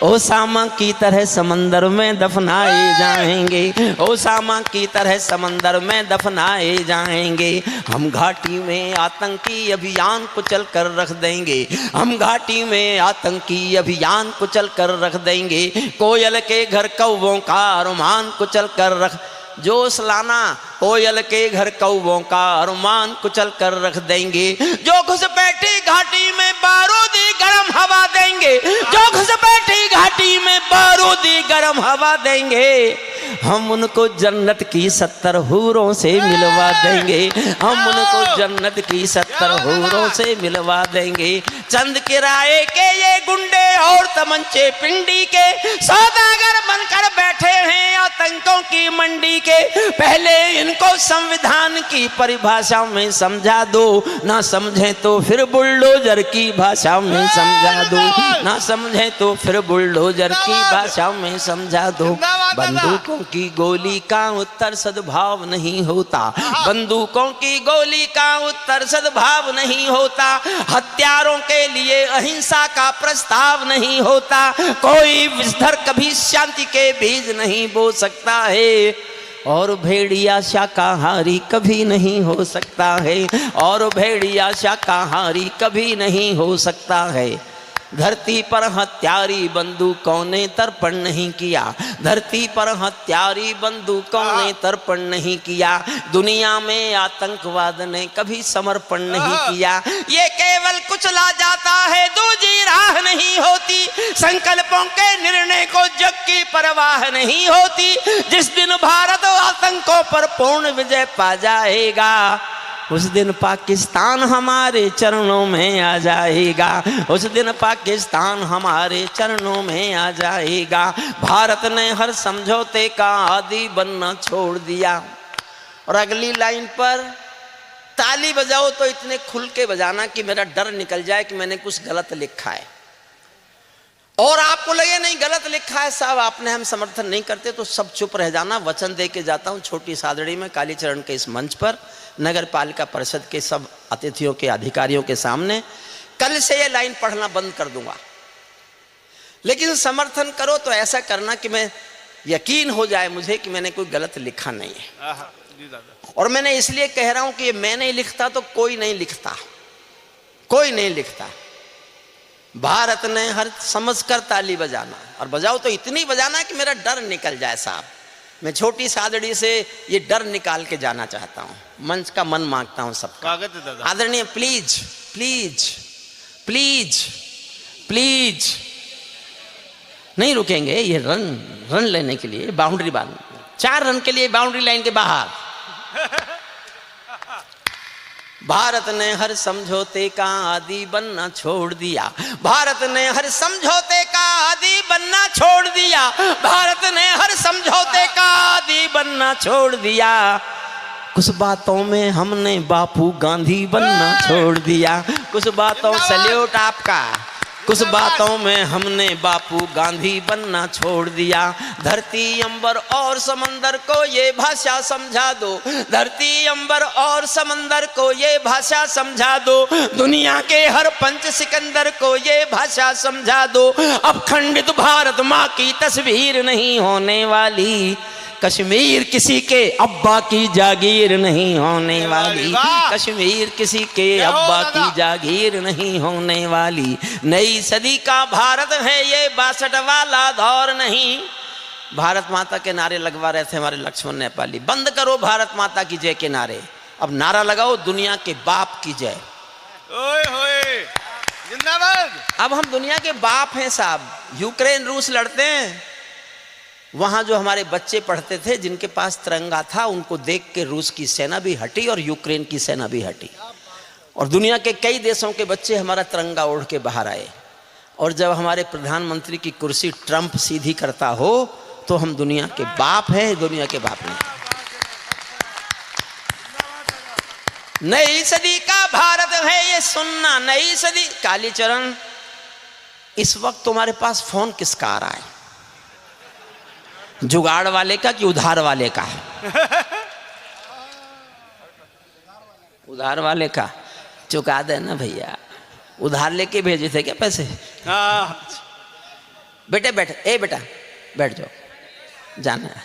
ओसामा की तरह समंदर में दफनाए जाएंगे, ओसामा की तरह समंदर में दफनाए जाएंगे। हम घाटी में आतंकी अभियान कुचल कर रख देंगे, हम घाटी में आतंकी अभियान कुचल कर रख देंगे। कोयल के घर कौवों का अरमान कुचल कर रख, जोश लाना, कोयल के घर कौवों का अरमान कुचल कर रख देंगे। जो घुसपैठी घाटी में बारूदी गरम हवा देंगे, जो घुसपैठी घाटी में बारूदी गरम हवा देंगे, हम उनको जन्नत की 70 हूरों से मिलवा देंगे, हम उनको जन्नत की 70 हूरों से मिलवा देंगे। चंद किराए के ये गुंडे और तमंचे पिंडी के सौदागर बनकर बैठे हैं आतंकों की मंडी के। पहले इनको संविधान की परिभाषा में समझा दो, ना समझे तो फिर बुलडोजर की भाषा में समझा दो, ना समझे तो फिर बुलडोजर की भाषा में समझा दो। बंदूकों की गोली का उत्तर सद्भाव नहीं होता, बंदूकों की गोली का उत्तर सद्भाव नहीं होता, हत्यारों के लिए अहिंसा का प्रस्ताव नहीं होता। कोई विषधर कभी शांति के बीज नहीं बो सकता है, और भेड़िया शाकाहारी कभी नहीं हो सकता है, और भेड़िया शाकाहारी कभी नहीं हो सकता है। धरती पर हत्यारी बंदूकों ने तर्पण नहीं किया, धरती पर हत्यारी बंदूकों ने तर्पण नहीं किया, दुनिया में आतंकवाद ने कभी समर्पण नहीं किया। ये केवल कुचला जाता है, दूजी राह नहीं होती, संकल्पों के निर्णय को जग की परवाह नहीं होती। जिस दिन भारत आतंकों पर पूर्ण विजय पा जाएगा, उस दिन पाकिस्तान हमारे चरणों में आ जाएगा, उस दिन पाकिस्तान हमारे चरणों में आ जाएगा। भारत ने हर समझौते का आदी बनना छोड़ दिया। और अगली लाइन पर ताली बजाओ तो इतने खुल के बजाना कि मेरा डर निकल जाए कि मैंने कुछ गलत लिखा है, और आपको लगे नहीं गलत लिखा है साहब, आपने हम समर्थन नहीं करते तो सब चुप रह जाना। वचन दे के जाता हूं छोटी सादड़ी में कालीचरण के इस मंच पर, नगर पालिका परिषद के सब अतिथियों के अधिकारियों के सामने, कल से ये लाइन पढ़ना बंद कर दूंगा। लेकिन समर्थन करो तो ऐसा करना कि मैं यकीन हो जाए मुझे कि मैंने कोई गलत लिखा नहीं है। और मैंने इसलिए कह रहा हूं कि मैं नहीं लिखता तो कोई नहीं लिखता, कोई नहीं लिखता। भारत ने हर समझकर ताली बजाना, और बजाओ तो इतनी बजाना कि मेरा डर निकल जाए साहब। मैं छोटी सादड़ी से ये डर निकाल के जाना चाहता हूं, मंच का मन मांगता हूं सबका। आदरणीय प्लीज प्लीज प्लीज प्लीज, नहीं रुकेंगे। ये रन लेने के लिए बाउंड्री बांध, 4 रन के लिए बाउंड्री लाइन के बाहर। भारत ने हर समझौते का आदी बनना छोड़ दिया, भारत ने हर समझौते का आदी बनना छोड़ दिया, भारत ने हर समझौते का आदी बनना छोड़ दिया। कुछ बातों में हमने बापू गांधी बनना छोड़ दिया, कुछ बातों सैल्यूट आपका, कुछ बातों में हमने बापू गांधी बनना छोड़ दिया। धरती अंबर और समंदर को ये भाषा समझा दो, धरती अंबर और समंदर को ये भाषा समझा दो, दुनिया के हर पंच सिकंदर को ये भाषा समझा दो। अब खंडित भारत माँ की तस्वीर नहीं होने वाली, कश्मीर किसी के अब्बा की जागीर नहीं होने वाली, कश्मीर किसी के अब्बा की जागीर नहीं होने वाली। नई सदी का भारत है ये 62 वाला दौर नहीं। भारत माता के नारे लगवा रहे थे हमारे लक्ष्मण नेपाली, बंद करो भारत माता की जय के नारे, अब नारा लगाओ दुनिया के बाप की जय। जिंदाबाद। अब हम दुनिया के बाप हैं साहब। यूक्रेन रूस लड़ते हैं, वहां जो हमारे बच्चे पढ़ते थे जिनके पास तिरंगा था, उनको देख के रूस की सेना भी हटी और यूक्रेन की सेना भी हटी, और दुनिया के कई देशों के बच्चे हमारा तिरंगा ओढ़ के बाहर आए। और जब हमारे प्रधानमंत्री की कुर्सी ट्रंप सीधी करता हो तो हम दुनिया के बाप हैं, दुनिया के बाप नहीं। नई सदी का भारत है ये सुनना, नई सदी। कालीचरण, इस वक्त तुम्हारे पास फोन किसका आ रहा है? जुगाड़ वाले का कि उधार वाले का? उधार वाले का। चुका देना भैया, उधार लेके भेजे थे क्या पैसे? बेटे बैठ, ए बेटा बैठ जाओ, जाना है।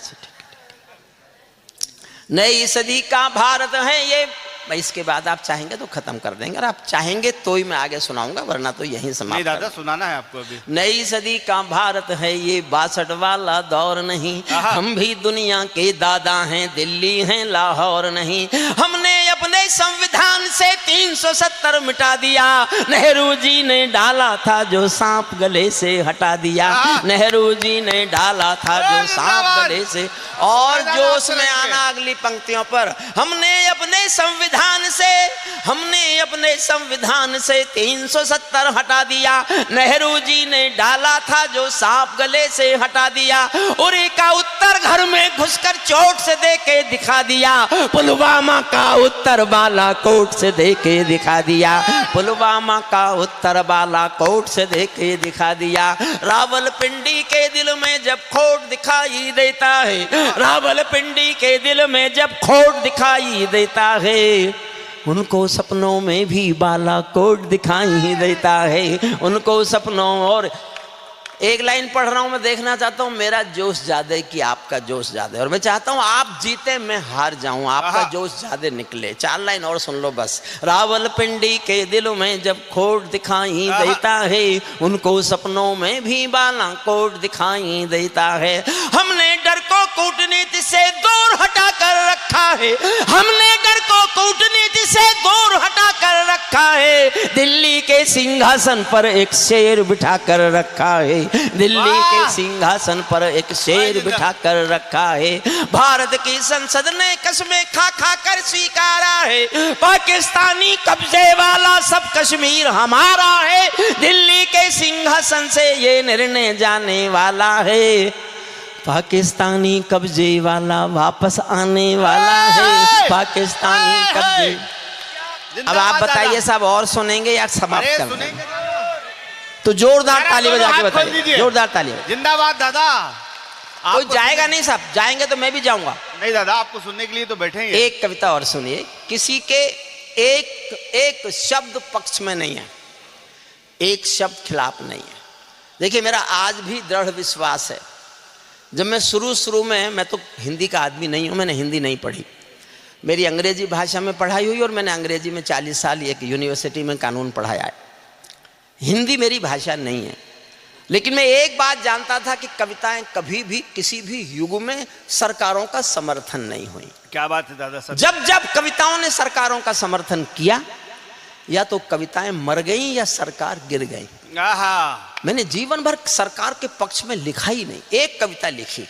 नई सदी का भारत है ये। इसके बाद आप चाहेंगे तो खत्म कर देंगे, और आप चाहेंगे तो ही मैं आगे सुनाऊंगा, वरना तो यहीं समाप्त। नहीं दादा, सुनाना है आपको अभी। नई सदी का भारत है ये 62 वाला दौर नहीं, हम भी दुनिया के दादा हैं, दिल्ली हैं लाहौर नहीं। हमने अपने संविधान से 370 मिटा दिया, नेहरू जी ने डाला था जो सांप गले से हटा दिया, नेहरू जी ने डाला था जो सांप गले से। और जोश में आना अगली पंक्तियों पर। हमने अपने संविधान से 370 हटा दिया, नेहरू जी ने डाला था जो सांप गले से हटा दिया। उरी का उत्तर घर में घुसकर चोट से दे के दिखा दिया, पुलवामा का उत्तर बालाकोट से दे के दिखा दिया, पुलवामा का उत्तर बालाकोट से दे के दिखा दिया। रावलपिंडी के दिल में जब खोट दिखाई देता है, रावलपिंडी के दिल में जब खोट दिखाई देता है, उनको सपनों में भी बालाकोट दिखाई देता है, उनको सपनों। और एक लाइन पढ़ रहा हूं, मैं देखना चाहता हूं मेरा जोश ज्यादा है कि आपका जोश ज्यादा है, और मैं चाहता हूं आप जीते मैं हार जाऊं, आपका जोश ज्यादा निकले। 4 लाइन और सुन लो बस। रावलपिंडी के दिलों में जब खोट दिखाई देता है, उनको सपनों में भी बालाकोट दिखाई देता है। हमने डर को कूटनीति से दूर हटा कर रखा है, हमने डर को कूटनीति से दूर हटा कर रखा है। दिल्ली के सिंहासन पर एक शेर बिठा कर रखा है, दिल्ली के सिंहासन पर एक शेर बिठा कर रखा है। भारत की संसद ने कसमें खा खा कर स्वीकारा है, पाकिस्तानी कब्जे वाला सब कश्मीर हमारा है। दिल्ली के सिंहासन से ये निर्णय जाने वाला है, पाकिस्तानी कब्जे वाला वापस आने वाला है, पाकिस्तानी कब्जे। अब आप बताइए साहब, और सुनेंगे या समाप्त अरे कर दें? सुनेंगे तो जोरदार अरे ताली दोनों बजा के हाथ खोल बताइए, दीजिए। जोरदार ताली बजा। जिंदाबाद दादा। कोई आपको जाएगा सुनने- नहीं साहब, जाएंगे तो मैं भी जाऊंगा। नहीं दादा, आपको सुनने के लिए तो बैठेंगे। एक कविता और सुनिए, किसी के एक शब्द पक्ष में नहीं है, एक शब्द खिलाफ नहीं है। देखिए मेरा आज भी दृढ़ विश्वास है, जब मैं शुरू में, मैं तो हिंदी का आदमी नहीं हूं, मैंने हिंदी नहीं पढ़ी, मेरी अंग्रेजी भाषा में पढ़ाई हुई और मैंने अंग्रेजी में 40 साल एक यूनिवर्सिटी में कानून पढ़ाया है। हिंदी मेरी भाषा नहीं है, लेकिन मैं एक बात जानता था कि कविताएं कभी भी किसी भी युग में सरकारों का समर्थन नहीं हुई। क्या बात है दादा सर। जब जब कविताओं ने सरकारों का समर्थन किया, या तो कविताएं मर गईं या सरकार गिर गई। आहा, मैंने जीवन भर सरकार के पक्ष में लिखा ही नहीं, एक कविता लिखी।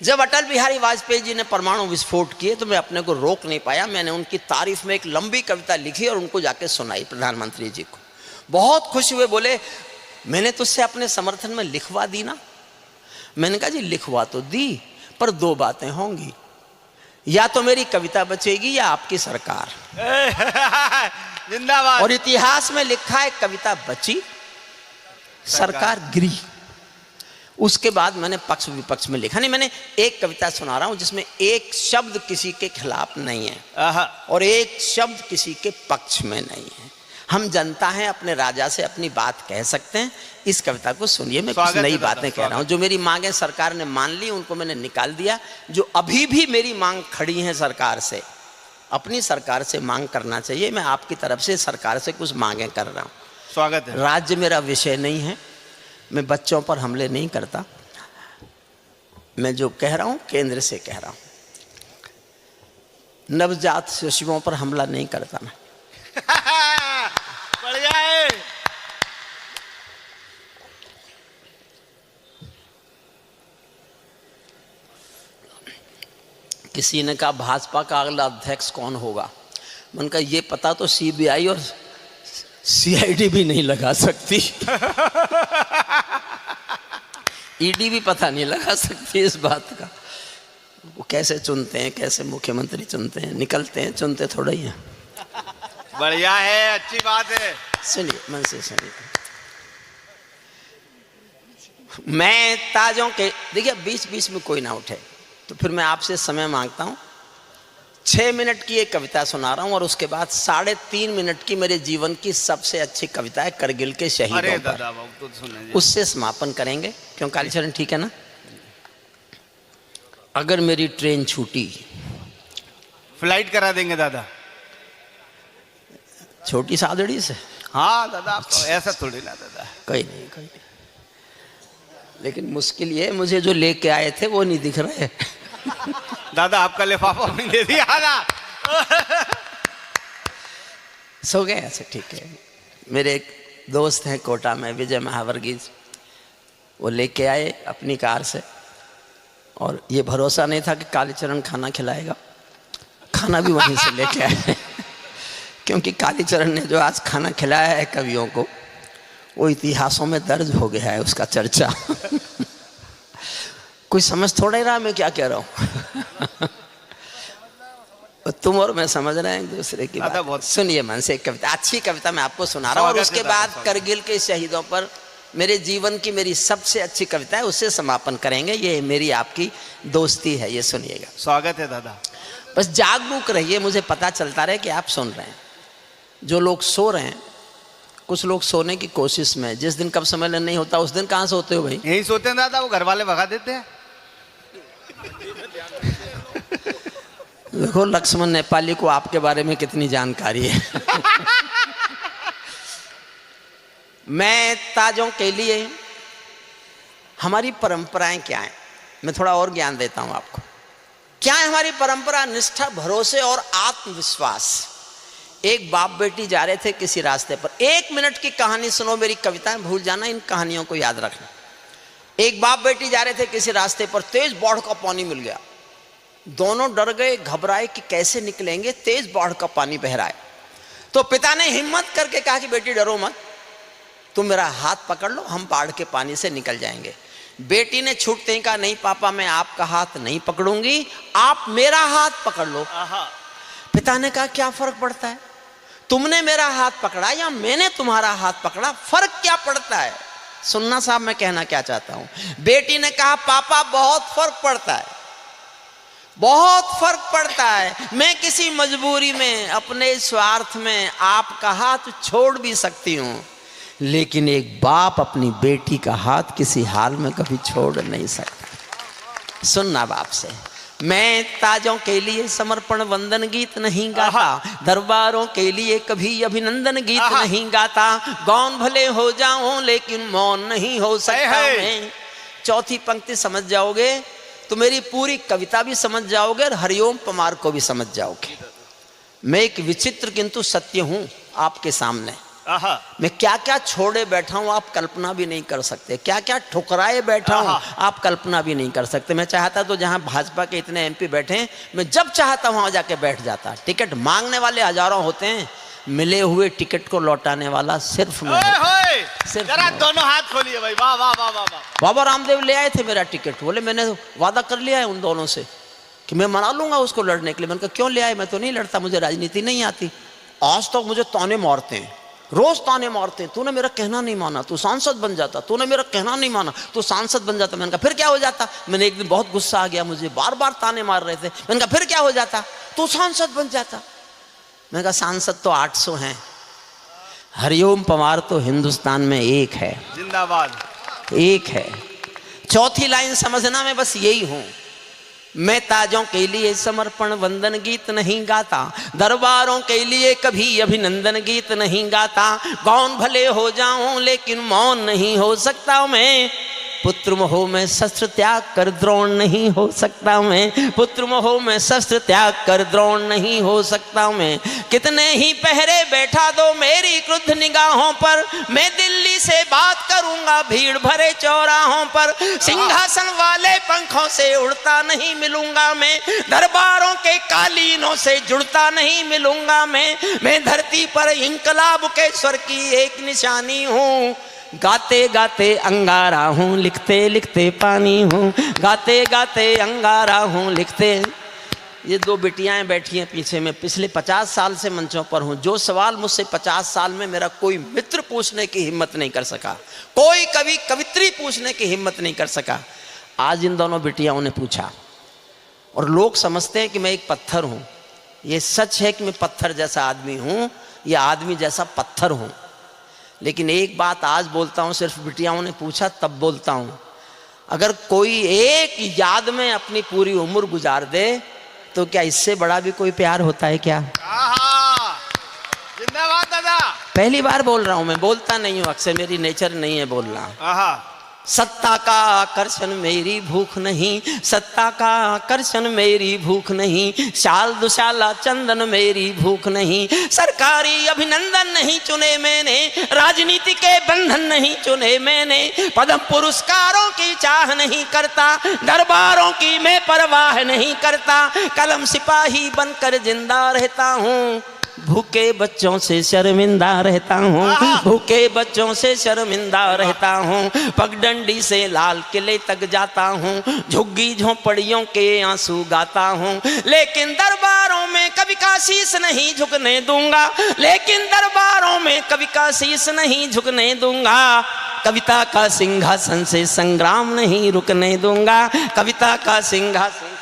जब अटल बिहारी वाजपेयी जी ने परमाणु विस्फोट किए तो मैं अपने को रोक नहीं पाया, मैंने उनकी तारीफ में एक लंबी कविता लिखी और उनको जाके सुनाई प्रधानमंत्री जी को। बहुत खुश हुए, बोले मैंने तुझसे अपने समर्थन में लिखवा दी ना। मैंने कहा जी लिखवा तो दी, पर दो बातें होंगी, या तो मेरी कविता बचेगी या आपकी सरकार। जिंदाबाद। और इतिहास में लिखा है कविता बची, सरकार गिरी। उसके बाद मैंने पक्ष विपक्ष में लिखा नहीं, मैंने एक कविता सुना रहा हूं जिसमें एक शब्द किसी के खिलाफ नहीं है आहा, और एक शब्द किसी के पक्ष में नहीं है। हम जनता हैं, अपने राजा से अपनी बात कह सकते हैं। इस कविता को सुनिए, मैं कुछ नई बातें कह रहा हूं। जो मेरी मांगें सरकार ने मान ली, उनको मैंने निकाल दिया। जो अभी भी मेरी मांग खड़ी है सरकार से, अपनी सरकार से मांग करना चाहिए। मैं आपकी तरफ से सरकार से कुछ मांगें कर रहा हूं। स्वागत है। राज्य मेरा विषय नहीं है, मैं बच्चों पर हमले नहीं करता। मैं जो कह रहा हूं केंद्र से कह रहा हूं, नवजात शिशुओं पर हमला नहीं करता मैं। बढ़िया है। किसी ने कहा भाजपा का अगला अध्यक्ष कौन होगा, मैंने कहा ये पता तो सीबीआई और सीआईडी भी नहीं लगा सकती। ईडी भी पता नहीं लगा सकती इस बात का। वो कैसे चुनते हैं, कैसे मुख्यमंत्री चुनते हैं, निकलते हैं, चुनते थोड़ा ही हैं। बढ़िया है, अच्छी बात है। सुनिए, मन से सुनिए। मैं ताजों के, देखिए बीच बीच में कोई ना उठे तो फिर मैं आपसे समय मांगता हूं। 6 मिनट की एक कविता सुना रहा हूं और उसके बाद 3.5 मिनट की मेरे जीवन की सबसे अच्छी कविता है करगिल के शहीदों अरे पर। दादा बाबू तो सुने। उससे समापन करेंगे। क्यों कालीचरण, ठीक है ना? अगर मेरी ट्रेन छूटी, फ्लाइट करा देंगे दादा। छोटी सादड़ी से? हाँ दादा, आपको ऐसा थोड़ी ना दादा। कोई नहीं, कोई नहीं। लेकिन मुश्किल ये, मुझे जो लेके आए थे वो नहीं दिख रहे। दादा आपका लिफाफा भी दे दिया ना। सो गए ऐसे? ठीक है। मेरे एक दोस्त हैं कोटा में, विजय महावर्गीज, वो लेके आए अपनी कार से और ये भरोसा नहीं था कि कालीचरण खाना खिलाएगा। खाना भी वहीं से लेके आए। क्योंकि कालीचरण ने जो आज खाना खिलाया है कवियों को, वो इतिहासों में दर्ज हो गया है उसका चर्चा। कोई समझ थोड़ा ही रहा मैं क्या कह रहा हूँ। तुम और मैं समझ रहे हैं एक दूसरे की बात। सुनिए मन से एक कविता, अच्छी कविता मैं आपको सुना रहा हूँ और उसके बाद करगिल के शहीदों पर मेरे जीवन की मेरी सबसे अच्छी कविता है, उससे समापन करेंगे। ये मेरी आपकी दोस्ती है, ये सुनिएगा। स्वागत है दादा। बस जागरूक रहिए, मुझे पता चलता रहे कि आप सुन रहे हैं। जो लोग सो रहे हैं, कुछ लोग सोने की कोशिश में, जिस दिन कब सम्मेलन नहीं होता उस दिन कहाँ सोते हो भाई? यही सोते हैं दादा, वो घर वाले भगा देते हैं। देखो लक्ष्मण नेपाली को आपके बारे में कितनी जानकारी है। मैं ताजों के लिए, हमारी परंपराएं क्या हैं, मैं थोड़ा और ज्ञान देता हूं आपको। क्या है हमारी परंपरा? निष्ठा, भरोसे और आत्मविश्वास। एक बाप बेटी जा रहे थे किसी रास्ते पर। 1 मिनट की कहानी सुनो, मेरी कविताएं भूल जाना, इन कहानियों को याद रखना। एक बाप बेटी जा रहे थे किसी रास्ते पर, तेज बाढ़ का पानी मिल गया। दोनों डर गए, घबराए कि कैसे निकलेंगे, तेज बाढ़ का पानी बह रहा है। तो पिता ने हिम्मत करके कहा कि बेटी डरो मत, तुम मेरा हाथ पकड़ लो, हम बाढ़ के पानी से निकल जाएंगे। बेटी ने छूटते ही कहा नहीं पापा, मैं आपका हाथ नहीं पकड़ूंगी, आप मेरा हाथ पकड़ लो। पिता ने कहा क्या फर्क पड़ता है, तुमने मेरा हाथ पकड़ा या मैंने तुम्हारा हाथ पकड़ा, फर्क क्या पड़ता है? सुनना साहब, मैं कहना क्या चाहता हूं। बेटी ने कहा पापा बहुत फर्क पड़ता है, बहुत फर्क पड़ता है। मैं किसी मजबूरी में, अपने स्वार्थ में आपका हाथ छोड़ भी सकती हूं, लेकिन एक बाप अपनी बेटी का हाथ किसी हाल में कभी छोड़ नहीं सकता। सुनना बाप से, मैं ताजों के लिए समर्पण वंदन गीत नहीं गाता, दरबारों के लिए कभी अभिनंदन गीत नहीं गाता, गौन भले हो जाऊं लेकिन मौन नहीं हो सकता मैं। चौथी पंक्ति समझ जाओगे तो मेरी पूरी कविता भी समझ जाओगे और हरिओम पमार को भी समझ जाओगे। मैं एक विचित्र किंतु सत्य हूं आपके सामने। मैं क्या क्या छोड़े बैठा हूं आप कल्पना भी नहीं कर सकते, क्या क्या ठुकराए बैठा हूं आप कल्पना भी नहीं कर सकते। मैं चाहता तो जहां भाजपा के इतने एमपी बैठे हैं, मैं जब चाहता वहां जाके बैठ जाता। टिकट मांगने वाले हजारों होते हैं, मिले हुए टिकट को लौटाने वाला सिर्फ मैं। जरा दोनों हाथ खोलिए भाई, वाह वाह वाह वाह वाह। बाबा रामदेव ले आए थे मेरा टिकट, बोले मैंने वादा कर लिया है उन दोनों से कि मैं मना लूंगा उसको लड़ने के लिए। मैंने कहा क्यों ले आए, मैं तो नहीं लड़ता, मुझे राजनीति नहीं आती। आज तक मुझे ताने मारते हैं, रोज ताने मारते हैं, तूने मेरा कहना नहीं माना, तू सांसद बन जाता, तूने मेरा कहना नहीं माना, तू सांसद बन जाता। मैंने कहा फिर क्या हो जाता। मैंने एक दिन बहुत गुस्सा आ गया, मुझे बार बार ताने मार रहे थे। मैंने कहा फिर क्या हो जाता, तू सांसद बन जाता। मैंने कहा सांसद तो 800 हैं, हरिओम पवार तो हिंदुस्तान में एक है, जिंदाबाद एक है। चौथी लाइन समझना, मैं बस यही हूं, मैं ताजों के लिए समर्पण वंदन गीत नहीं गाता, दरबारों के लिए कभी अभिनंदन गीत नहीं गाता, गौन भले हो जाऊं लेकिन मौन नहीं हो सकता मैं। पुत्र मोह में शस्त्र त्याग कर द्रोण नहीं हो सकता मैं, पुत्र मोह में शस्त्र त्याग कर द्रोण नहीं हो सकता मैं। कितने ही पहरे बैठा दो मेरी क्रुद्ध निगाहों पर, मैं दिल्ली से बात करूंगा भीड़ भरे चौराहों पर। सिंहासन वाले पंखों से उड़ता नहीं मिलूंगा मैं, दरबारों के कालीनों से जुड़ता नहीं मिलूंगा मैं धरती पर इंकलाब के स्वर की एक निशानी हूँ। गाते गाते अंगारा हूँ, लिखते लिखते पानी हूँ, गाते गाते अंगारा हूँ, लिखते। ये दो बिटियाएं बैठी हैं पीछे में, पिछले 50 साल से मंचों पर हूँ। जो सवाल मुझसे 50 साल में मेरा कोई मित्र पूछने की हिम्मत नहीं कर सका, कोई कवि कवित्री पूछने की हिम्मत नहीं कर सका, आज इन दोनों बिटियाओं ने पूछा। और लोग समझते हैं कि मैं एक पत्थर हूँ। ये सच है कि मैं पत्थर जैसा आदमी हूँ, या आदमी जैसा पत्थर हूँ। लेकिन एक बात आज बोलता हूं, सिर्फ बिटियाओं ने पूछा तब बोलता हूं, अगर कोई एक याद में अपनी पूरी उम्र गुजार दे तो क्या इससे बड़ा भी कोई प्यार होता है क्या? जिंदाबाद दादा। पहली बार बोल रहा हूं, मैं बोलता नहीं हूं अक्सर, मेरी नेचर नहीं है बोलना। सत्ता का आकर्षण मेरी भूख नहीं, सत्ता का आकर्षण मेरी भूख नहीं, शाल दुशाला चंदन मेरी भूख नहीं, सरकारी अभिनंदन नहीं चुने मैंने, राजनीति के बंधन नहीं चुने मैंने, पद्म पुरस्कारों की चाह नहीं करता, दरबारों की मैं परवाह नहीं करता, कलम सिपाही बनकर जिंदा रहता हूँ, भूखे बच्चों से शर्मिंदा रहता हूँ, भूखे बच्चों से शर्मिंदा रहता हूँ, पगडंडी से लाल किले तक जाता हूँ, झुग्गी झोंपड़ियों के आंसू गाता हूँ, लेकिन दरबारों में कभी का शीश नहीं झुकने दूंगा, लेकिन दरबारों में कभी का शीश नहीं झुकने दूंगा, कविता का सिंहासन से संग्राम नहीं रुकने दूंगा, कविता का सिंहासन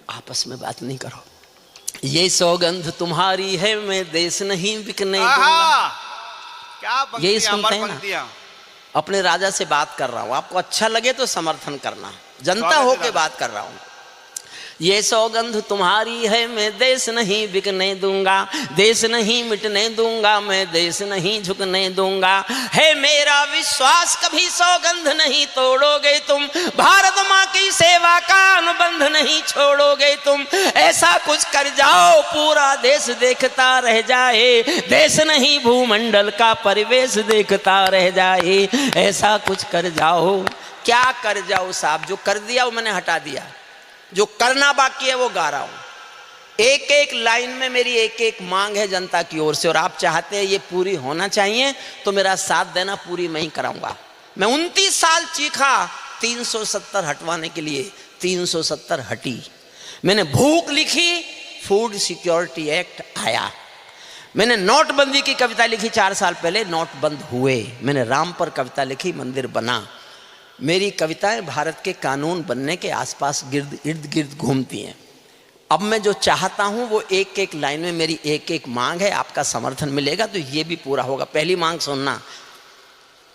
आपस में बात नहीं करो। ये सौगंध तुम्हारी है मैं देश नहीं बिकने दूंगा। क्या यही सुनते हैं ना, अपने राजा से बात कर रहा हूं, आपको अच्छा लगे तो समर्थन करना, जनता होके बात कर रहा हूं। ये सौगंध तुम्हारी है मैं देश नहीं बिकने दूंगा, देश नहीं मिटने दूंगा, मैं देश नहीं झुकने दूंगा, है मेरा विश्वास कभी सौगंध नहीं तोड़ोगे तुम, भारत माँ की सेवा का अनुबंध नहीं छोड़ोगे तुम, ऐसा कुछ कर जाओ पूरा देश देखता रह जाए, देश नहीं भूमंडल का परिवेश देखता रह जाए, ऐसा कुछ कर जाओ। क्या कर जाओ साहब, जो कर दिया वो मैंने हटा दिया, जो करना बाकी है वो गा रहा हूं। एक एक लाइन में मेरी एक एक मांग है जनता की ओर से, और आप चाहते हैं ये पूरी होना चाहिए तो मेरा साथ देना, पूरी मैं ही कराऊंगा। मैं 29 साल चीखा 370 हटवाने के लिए, 370 हटी। मैंने भूख लिखी, फूड सिक्योरिटी एक्ट आया। मैंने नोटबंदी की कविता लिखी 4 साल पहले, नोट बंद हुए। मैंने राम पर कविता लिखी, मंदिर बना। मेरी कविताएं भारत के कानून बनने के आसपास इर्द गिर्द घूमती हैं। अब मैं जो चाहता हूं वो एक एक लाइन में मेरी एक एक मांग है, आपका समर्थन मिलेगा तो ये भी पूरा होगा। पहली मांग सुनना,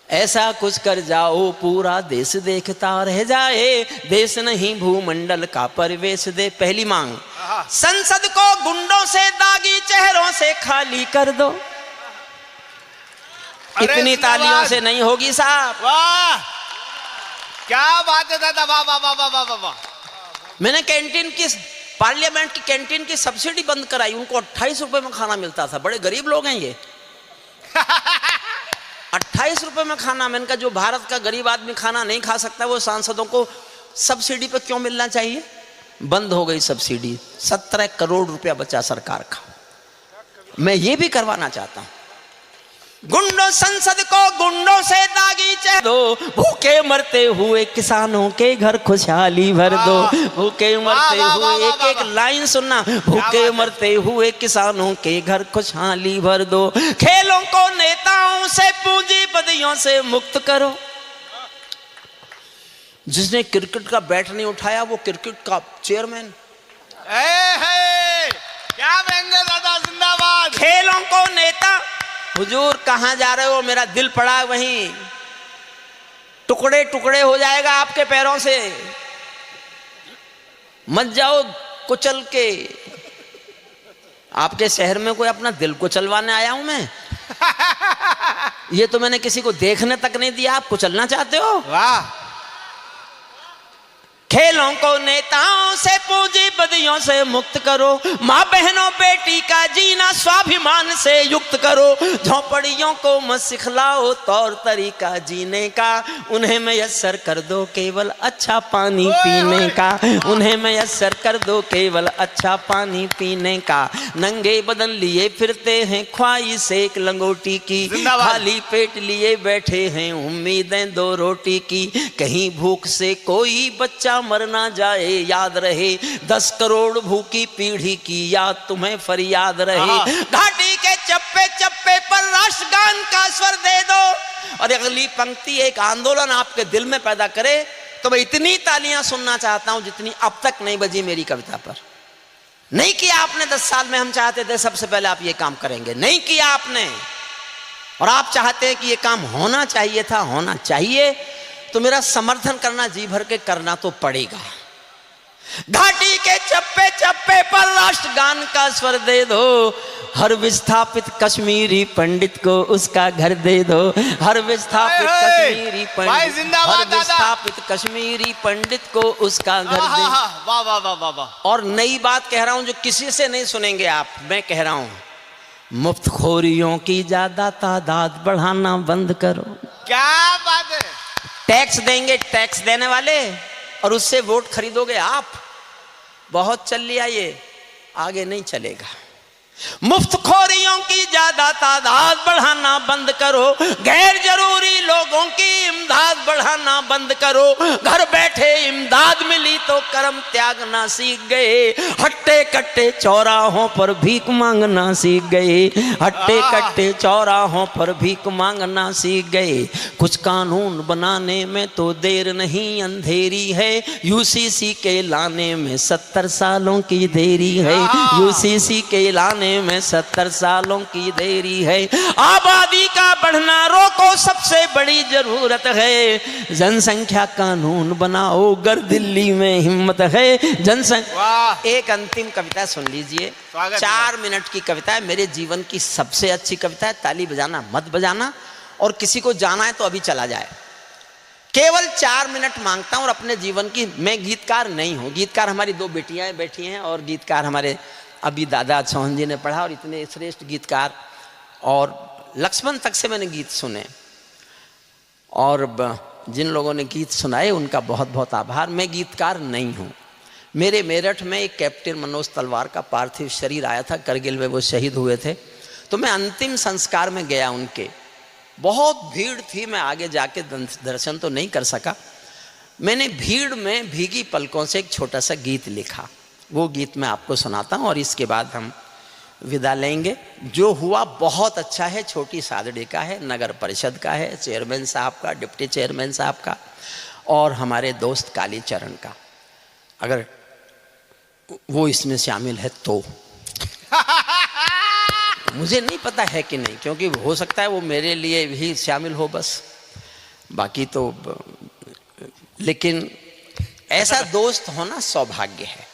ऐसा कुछ कर जाओ पूरा देश देखता रह जाए, देश नहीं भूमंडल का परिवेश दे। पहली मांग, संसद को गुंडों से दागी चेहरों से खाली कर दो। इतनी तालियों से नहीं होगी साहब। वाह, क्या बात है दादा, वाह वाह वाह वाह वाह वाह। मैंने कैंटीन की, पार्लियामेंट की कैंटीन की सब्सिडी बंद कराई। उनको 28 रुपए में खाना मिलता था। बड़े गरीब लोग हैं ये। 28 रुपए में खाना। मैंने कहा जो भारत का गरीब आदमी खाना नहीं खा सकता वो सांसदों को सब्सिडी पे क्यों मिलना चाहिए? बंद हो गई सब्सिडी। 17 करोड़ रुपया बचा सरकार का। मैं ये भी करवाना चाहता हूं। गुंडों, संसद को गुंडों से दागी चेहरों दो, भूखे मरते हुए किसानों के घर खुशहाली भर दो। भूखे मरते हुए, एक एक लाइन सुनना, भूखे मरते हुए किसानों के घर खुशहाली भर दो। खेलों को नेताओं से पूंजीपतियों से मुक्त करो। जिसने क्रिकेट का बैट नहीं उठाया वो क्रिकेट का चेयरमैन। क्या व्यंग्य दादा, जिंदाबाद। खेलों को नेता, हुजूर कहां जा रहे हो? मेरा दिल पड़ा वहीं, टुकड़े टुकड़े हो जाएगा आपके पैरों से। मत जाओ कुचल के। आपके शहर में कोई अपना दिल कुचलवाने आया हूं मैं? ये तो मैंने किसी को देखने तक नहीं दिया, आप कुचलना चाहते हो? वाह। खेलों को नेताओं से पूंजीपतियों से मुक्त करो। माँ बहनों बेटी का जीना स्वाभिमान से युक्त करो। झोंपड़ियों को मत सिखलाओ तौर तरीका जीने का। उन्हें मयस्सर कर दो केवल अच्छा पानी पीने का। उन्हें मयस्सर कर दो केवल अच्छा पानी पीने का। नंगे बदन लिए फिरते हैं ख्वाहिश एक लंगोटी की। खाली पेट लिए बैठे हैं उम्मीदें 2 रोटी की। कहीं भूख से कोई बच्चा मर ना जाए, याद रहे 10 करोड़ भूखी पीढ़ी की याद तुम्हें फरियाद रहे। घाटी के चप्पे चप्पे पर राष्ट्रगान का स्वर दे दो। और अगली पंक्ति एक आंदोलन आपके दिल में पैदा करे। तो मैं इतनी तालियां सुनना चाहता हूं जितनी अब तक नहीं बजी मेरी कविता पर। नहीं किया आपने 10 साल में। हम चाहते थे सबसे पहले आप ये काम करेंगे, नहीं किया आपने। और आप चाहते हैं कि ये काम होना चाहिए था, होना चाहिए, तो मेरा समर्थन करना जी भर के करना तो पड़ेगा। घाटी के चप्पे चप्पे पर राष्ट्रगान का स्वर दे दो। हर विस्थापित कश्मीरी पंडित को उसका घर दे दो। हर विस्थापित कश्मीरी पंडित, हर विस्थापित कश्मीरी पंडित को उसका घर दे। वाह वाह वाह वाह वाह। और नई बात कह रहा हूं जो किसी से नहीं सुनेंगे आप, मैं कह रहा हूं, मुफ्तखोरियों की ज्यादा तादाद बढ़ाना बंद करो। क्या बात है। टैक्स देंगे टैक्स देने वाले, और उससे वोट खरीदोगे आप। बहुत चल लिया ये, आगे नहीं चलेगा। मुफ्तखोरियों की ज्यादा तादाद बढ़ाना बंद करो। गैर जरूरी लोगों की इमदाद बढ़ाना बंद करो। घर बैठे इमदाद मिली तो कर्म त्यागना सीख गए। हट्टे कट्टे चौराहों पर भीख मांगना सीख गए। हट्टे कट्टे चौराहों पर भीख मांगना सीख गए। कुछ कानून बनाने में तो देर नहीं अंधेरी है। यूसीसी के लाने में 70 सालों की देरी है। यूसीसी के लाने में 70 सालों की देरी है। आबादी का बढ़ना रोको, सबसे बड़ी जरूरत है। जनसंख्या कानून बनाओ, अगर दिल्ली में हिम्मत है। जनसंख्या। एक अंतिम कविता सुन लीजिए, 4 मिनट की कविता है, मेरे जीवन की सबसे अच्छी कविता है। ताली बजाना मत बजाना, और किसी को जाना है तो अभी चला जाए। केवल 4 मिनट मांगता हूं। और अपने जीवन की, मैं गीतकार नहीं हूं। गीतकार हमारी 2 बेटियां बैठी हैं, और गीतकार हमारे अभी दादा चौहान जी ने पढ़ा, और इतने श्रेष्ठ गीतकार, और लक्ष्मण तक से मैंने गीत सुने। और जिन लोगों ने गीत सुनाए उनका बहुत बहुत आभार। मैं गीतकार नहीं हूँ। मेरे मेरठ में एक कैप्टन मनोज तलवार का पार्थिव शरीर आया था, करगिल में वो शहीद हुए थे। तो मैं अंतिम संस्कार में गया उनके। बहुत भीड़ थी, मैं आगे जाके दर्शन तो नहीं कर सका। मैंने भीड़ में भीगी पलकों से एक छोटा सा गीत लिखा, वो गीत मैं आपको सुनाता हूँ और इसके बाद हम विदा लेंगे। जो हुआ बहुत अच्छा है, छोटी सादड़ी का है, नगर परिषद का है, चेयरमैन साहब का, डिप्टी चेयरमैन साहब का और हमारे दोस्त कालीचरण का, अगर वो इसमें शामिल है तो। मुझे नहीं पता है कि नहीं, क्योंकि हो सकता है वो मेरे लिए भी शामिल हो बस, बाकी तो। लेकिन ऐसा दोस्त होना सौभाग्य है।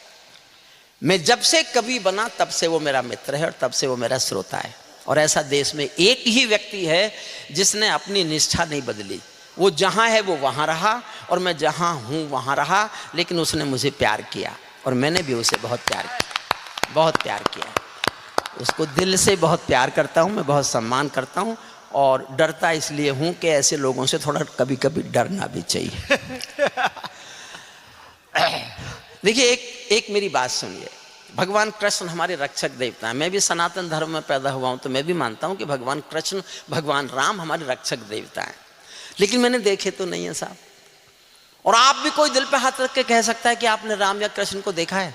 मैं जब से कभी बना तब से वो मेरा मित्र है और तब से वो मेरा श्रोता है। और ऐसा देश में एक ही व्यक्ति है जिसने अपनी निष्ठा नहीं बदली। वो जहाँ है वो वहाँ रहा और मैं जहाँ हूँ वहाँ रहा, लेकिन उसने मुझे प्यार किया और मैंने भी उसे बहुत प्यार किया, बहुत प्यार किया। उसको दिल से बहुत प्यार करता हूँ, मैं बहुत सम्मान करता हूँ और डरता इसलिए हूँ कि ऐसे लोगों से थोड़ा कभी कभी डरना भी चाहिए। देखिए, एक मेरी बात सुनिए। भगवान कृष्ण हमारे रक्षक देवता हैं। मैं भी सनातन धर्म में पैदा हुआ हूँ तो मैं भी मानता हूँ कि भगवान कृष्ण, भगवान राम हमारे रक्षक देवता हैं, लेकिन मैंने देखे तो नहीं है साहब। और आप भी कोई दिल पे हाथ रख के कह सकता है कि आपने राम या कृष्ण को देखा है?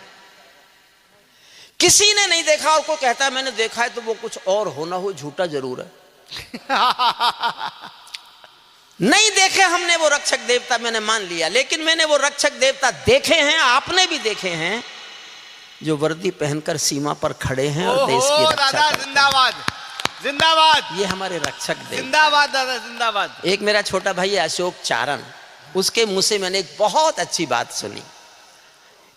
किसी ने नहीं देखा और कोई कहता है मैंने देखा है, तो वो कुछ और होना हो, झूठा जरूर है। नहीं देखे हमने वो रक्षक देवता, मैंने मान लिया, लेकिन मैंने वो रक्षक देवता देखे हैं, आपने भी देखे हैं, जो वर्दी पहनकर सीमा पर खड़े हैं और देश की रक्षा करते हैं। जिंदाबाद जिंदाबाद, ये हमारे रक्षक देवता। जिंदाबाद दादा जिंदाबाद। एक मेरा छोटा भाई है अशोक चारण, उसके मुंह से मैंने एक बहुत अच्छी बात सुनी।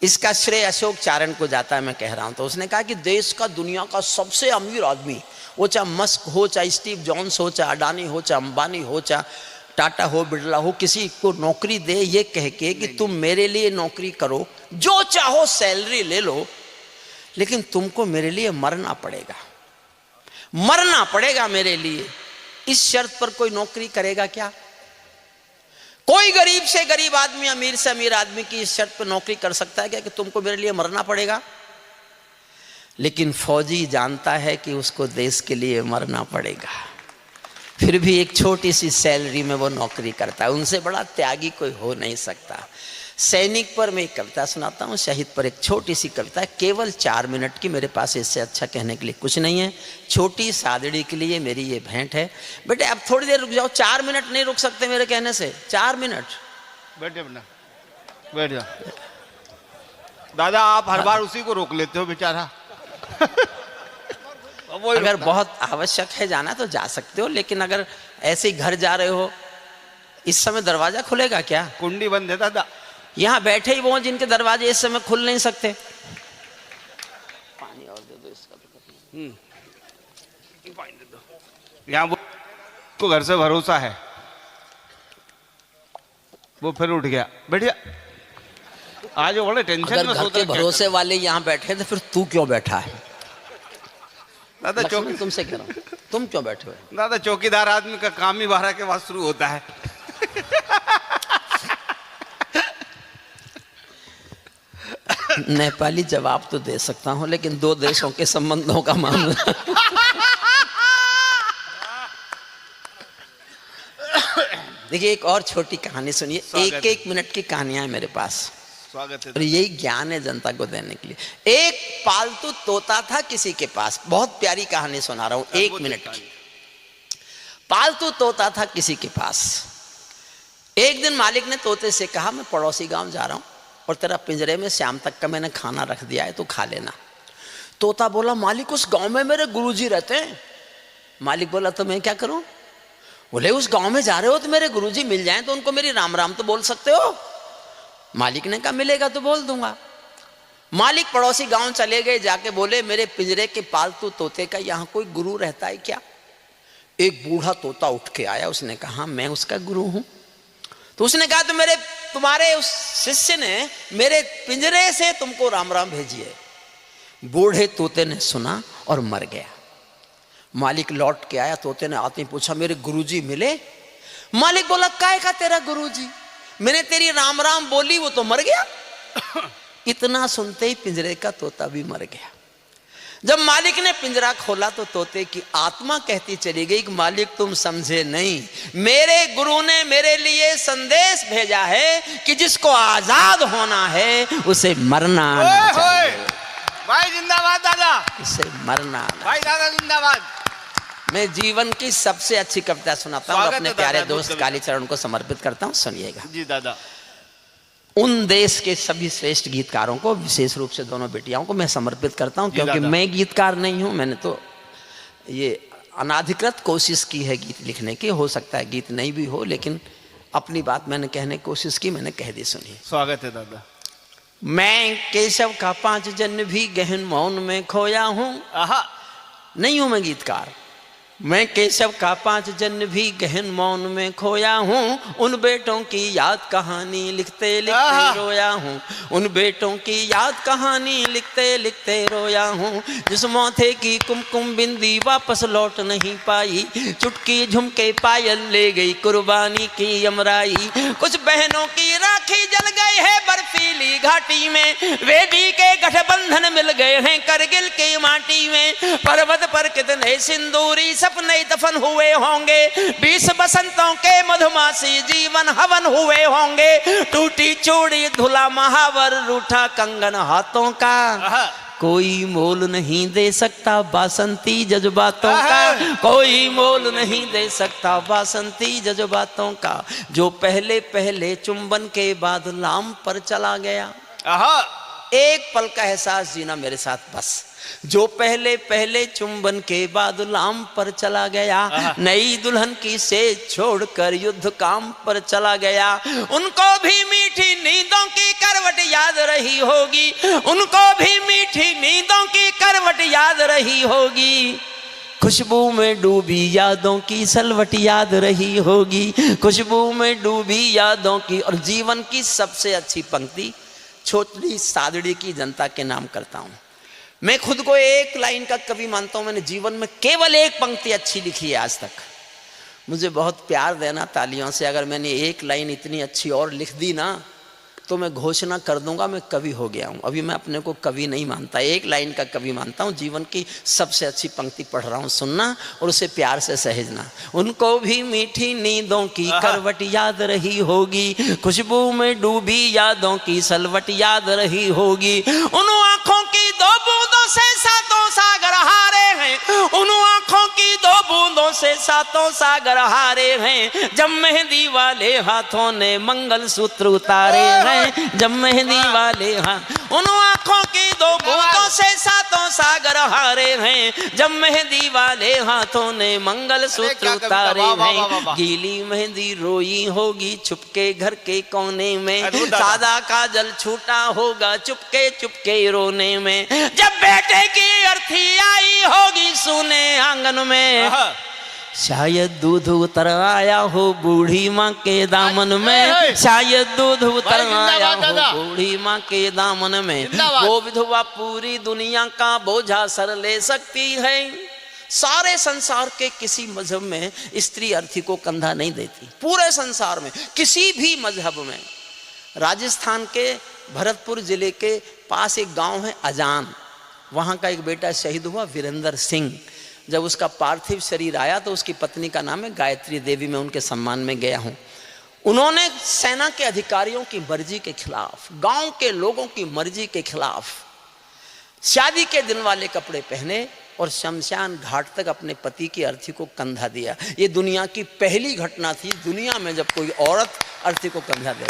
इसका श्रेय अशोक चारण को जाता है, मैं कह रहा हूं। तो उसने कहा कि देश का, दुनिया का सबसे अमीर आदमी, वो चाहे मस्क हो, चाहे स्टीव जॉन्स हो, चाहे अडानी हो, चाहे अंबानी हो, चाहे टाटा हो, बिरला हो, किसी को नौकरी दे ये कह के कि तुम मेरे लिए नौकरी करो, जो चाहो सैलरी ले लो, लेकिन तुमको मेरे लिए मरना पड़ेगा, मरना पड़ेगा मेरे लिए। इस शर्त पर कोई नौकरी करेगा क्या? कोई गरीब से गरीब आदमी, अमीर से अमीर आदमी की इस शर्त पर नौकरी कर सकता है क्या कि तुमको मेरे लिए मरना पड़ेगा? लेकिन फौजी जानता है कि उसको देश के लिए मरना पड़ेगा, फिर भी एक छोटी सी सैलरी में वो नौकरी करता है। उनसे बड़ा त्यागी कोई हो नहीं सकता। सैनिक पर मैं एक कविता सुनाता हूँ, शहीद पर एक छोटी सी कविता, केवल 4 मिनट की। मेरे पास इससे अच्छा कहने के लिए कुछ नहीं है। छोटी सादड़ी के लिए मेरी ये भेंट है। बेटे अब थोड़ी देर रुक जाओ, 4 मिनट नहीं रुक सकते मेरे कहने से? 4 मिनट बैठे अपना, बैठ जाओ। दादा आप हर बार उसी को रोक लेते हो बेचारा। अगर बहुत आवश्यक है जाना तो जा सकते हो, लेकिन अगर ऐसे ही घर जा रहे हो, इस समय दरवाजा खुलेगा क्या? कुंडी बंद है दादा। यहाँ बैठे ही वो जिनके दरवाजे इस समय खुल नहीं सकते। पानी और दे दो इसका। पानी दे दो। यहाँ वो को घर से भरोसा है, वो फिर उठ गया, बैठ गया। आज वो बड़े टेंशन में अगर घर के भरोसे वाले यहाँ बैठे तो फिर तू क्यों बैठा है? दादा चौकी, तुमसे कह रहा हूँ, तुम क्यों बैठे हो? दादा चौकीदार आदमी का काम ही 12 के बाद शुरू होता है। नेपाली जवाब तो दे सकता हूं, लेकिन 2 देशों के संबंधों का मामला। देखिए, एक और छोटी कहानी सुनिए। 1-1 मिनट की कहानियां हैं मेरे पास, स्वागत है। और यही ज्ञान है जनता को देने के लिए। एक पालतू तोता था किसी के पास, बहुत प्यारी कहानी सुना रहा हूं, 1 मिनट की। पालतू तोता था किसी के पास। एक दिन मालिक ने तोते से कहा, मैं पड़ोसी गांव जा रहा हूं और तेरा पिंजरे में शाम तक का मैंने खाना रख दिया है, तो खा लेना। तोता बोला, मालिक उस गांव में मेरे गुरुजी रहते हैं। मालिक बोला, तो मैं क्या करूं? बोले, उस गांव में जा रहे हो तो मेरे गुरुजी मिल जाएं तो उनको मेरी राम राम तो बोल सकते हो। मालिक ने कहा, मिलेगा तो बोल दूंगा। मालिक पड़ोसी गांव चले गए, जाके बोले, मेरे पिंजरे के पालतू तोते का यहाँ कोई गुरु रहता है क्या? एक बूढ़ा तोता उठ के आया, उसने कहा, मैं उसका गुरु हूं। तो उसने कहा, तो तुम्हारे उस शिष्य ने मेरे पिंजरे से तुमको राम राम भेजी है। बूढ़े तोते ने सुना और मर गया। मालिक लौट के आया, तोते ने आते ही पूछा, मेरे गुरुजी मिले? मालिक बोला, काय का तेरा गुरुजी? मैंने तेरी राम राम बोली, वो तो मर गया। इतना सुनते ही पिंजरे का तोता भी मर गया। जब मालिक ने पिंजरा खोला तो तोते की आत्मा कहती चली गई कि मालिक तुम समझे नहीं, मेरे गुरु ने मेरे लिए संदेश भेजा है कि जिसको आजाद होना है उसे मरना आना चाहिए। भाई जिंदाबाद दादा, उसे मरना आना। भाई दादा जिंदाबाद। मैं जीवन की सबसे अच्छी कविता सुनाता हूँ, अपने प्यारे दोस्त कालीचरण को समर्पित करता हूँ, सुनिएगा। जी दादा। उन देश के सभी श्रेष्ठ गीतकारों को, विशेष रूप से दोनों बेटियों को मैं समर्पित करता हूं, क्योंकि मैं गीतकार नहीं हूं। मैंने तो ये अनाधिकृत कोशिश की है गीत लिखने की, हो सकता है गीत नहीं भी हो, लेकिन अपनी बात मैंने कहने की कोशिश की, मैंने कह दी, सुनिए। स्वागत है दादा। मैं केशव का 5 जन्म भी गहन मौन में खोया हूं। नहीं हूं मैं गीतकार। मैं केशव का 5 जन्म भी गहन मौन में खोया हूँ। उन बेटों की याद कहानी लिखते लिखते रोया हूँ। उन बेटों की याद कहानी लिखते लिखते रोया हूँ। जिस मौथे की कुमकुम बिंदी वापस लौट नहीं पाई, चुटकी झुमके पायल ले गई कुर्बानी की यमराई। कुछ बहनों की राखी जल गई है बर्फीली घाटी में, वेदी के गठबंधन मिल गए हैं करगिल की माटी में। पर्वत पर कितने सिंदूरी सपने दफन हुए होंगे, 20 बसंतों के मधुमासी जीवन हवन हुए होंगे। टूटी चूड़ी धुला महावर रूठा कंगन हाथों का, कोई मोल नहीं दे सकता बासंती जज्बातों का। कोई मोल नहीं दे सकता बासंती जज्बातों का। जो पहले पहले चुंबन के बाद लाम पर चला गया, एक पल का एहसास जीना मेरे साथ बस। जो पहले पहले चुंबन के बाद लाम पर चला गया, नई दुल्हन की सेज छोड़कर युद्ध काम पर चला गया। उनको भी मीठी नींदों की करवट याद रही होगी, उनको भी मीठी नींदों की करवट याद रही होगी। खुशबू में डूबी यादों की सलवट याद रही होगी, खुशबू में डूबी यादों की। और जीवन की सबसे अच्छी पंक्ति छोटी सादड़ी की जनता के नाम करता हूं। मैं खुद को एक लाइन का कवि मानता हूं। मैंने जीवन में केवल एक पंक्ति अच्छी लिखी है आज तक। मुझे बहुत प्यार देना तालियों से। अगर मैंने एक लाइन इतनी अच्छी और लिख दी ना, तो मैं घोषणा कर दूंगा मैं कवि हो गया हूं। अभी मैं अपने को कवि नहीं मानता, एक लाइन का कवि मानता हूं। जीवन की सबसे अच्छी पंक्ति पढ़ रहा हूं, सुनना और उसे प्यार से सहेजना। उनको भी मीठी नींदों की करवट याद रही होगी, खुशबू में डूबी यादों की सलवट याद रही होगी। उन आंखों की 2 बूंदों से 7 सागर हारे हैं, उन आंखों की 2 बूंदों से 7 सागर हारे हैं। जब मेहंदी वाले हाथों ने मंगल सूत्र उतारे हैं, जब मेहंदी वाले उन आंखों की 2 बूंदों से 7 सागर हारे हैं। जब मेहंदी वाले हाथों ने मंगल सूत्र उतारे हैं। गीली मेहंदी रोई होगी छुपके घर के कोने में, सादा काजल छूटा होगा चुपके चुपके रोने में। जब बेटे की अर्थी आई होगी सूने आंगन में, शायद दूध उतर आया हो बूढ़ी माँ के दामन में, शायद दूध उतर आया हो बूढ़ी माँ के दामन में। वो विधवा पूरी दुनिया का बोझा सर ले सकती है। सारे संसार के किसी मजहब में स्त्री अर्थी को कंधा नहीं देती, पूरे संसार में किसी भी मजहब में। राजस्थान के भरतपुर जिले के पास एक गांव है अजान, वहां का एक बेटा शहीद हुआ वीरेंद्र सिंह। जब उसका पार्थिव शरीर आया तो उसकी पत्नी का नाम है गायत्री देवी, मैं उनके सम्मान में गया हूं। उन्होंने सेना के अधिकारियों की मर्जी के खिलाफ, गांव के लोगों की मर्जी के खिलाफ शादी के दिन वाले कपड़े पहने और शमशान घाट तक अपने पति की अर्थी को कंधा दिया। ये दुनिया की पहली घटना थी दुनिया में जब कोई औरत अर्थी को कंधा दे।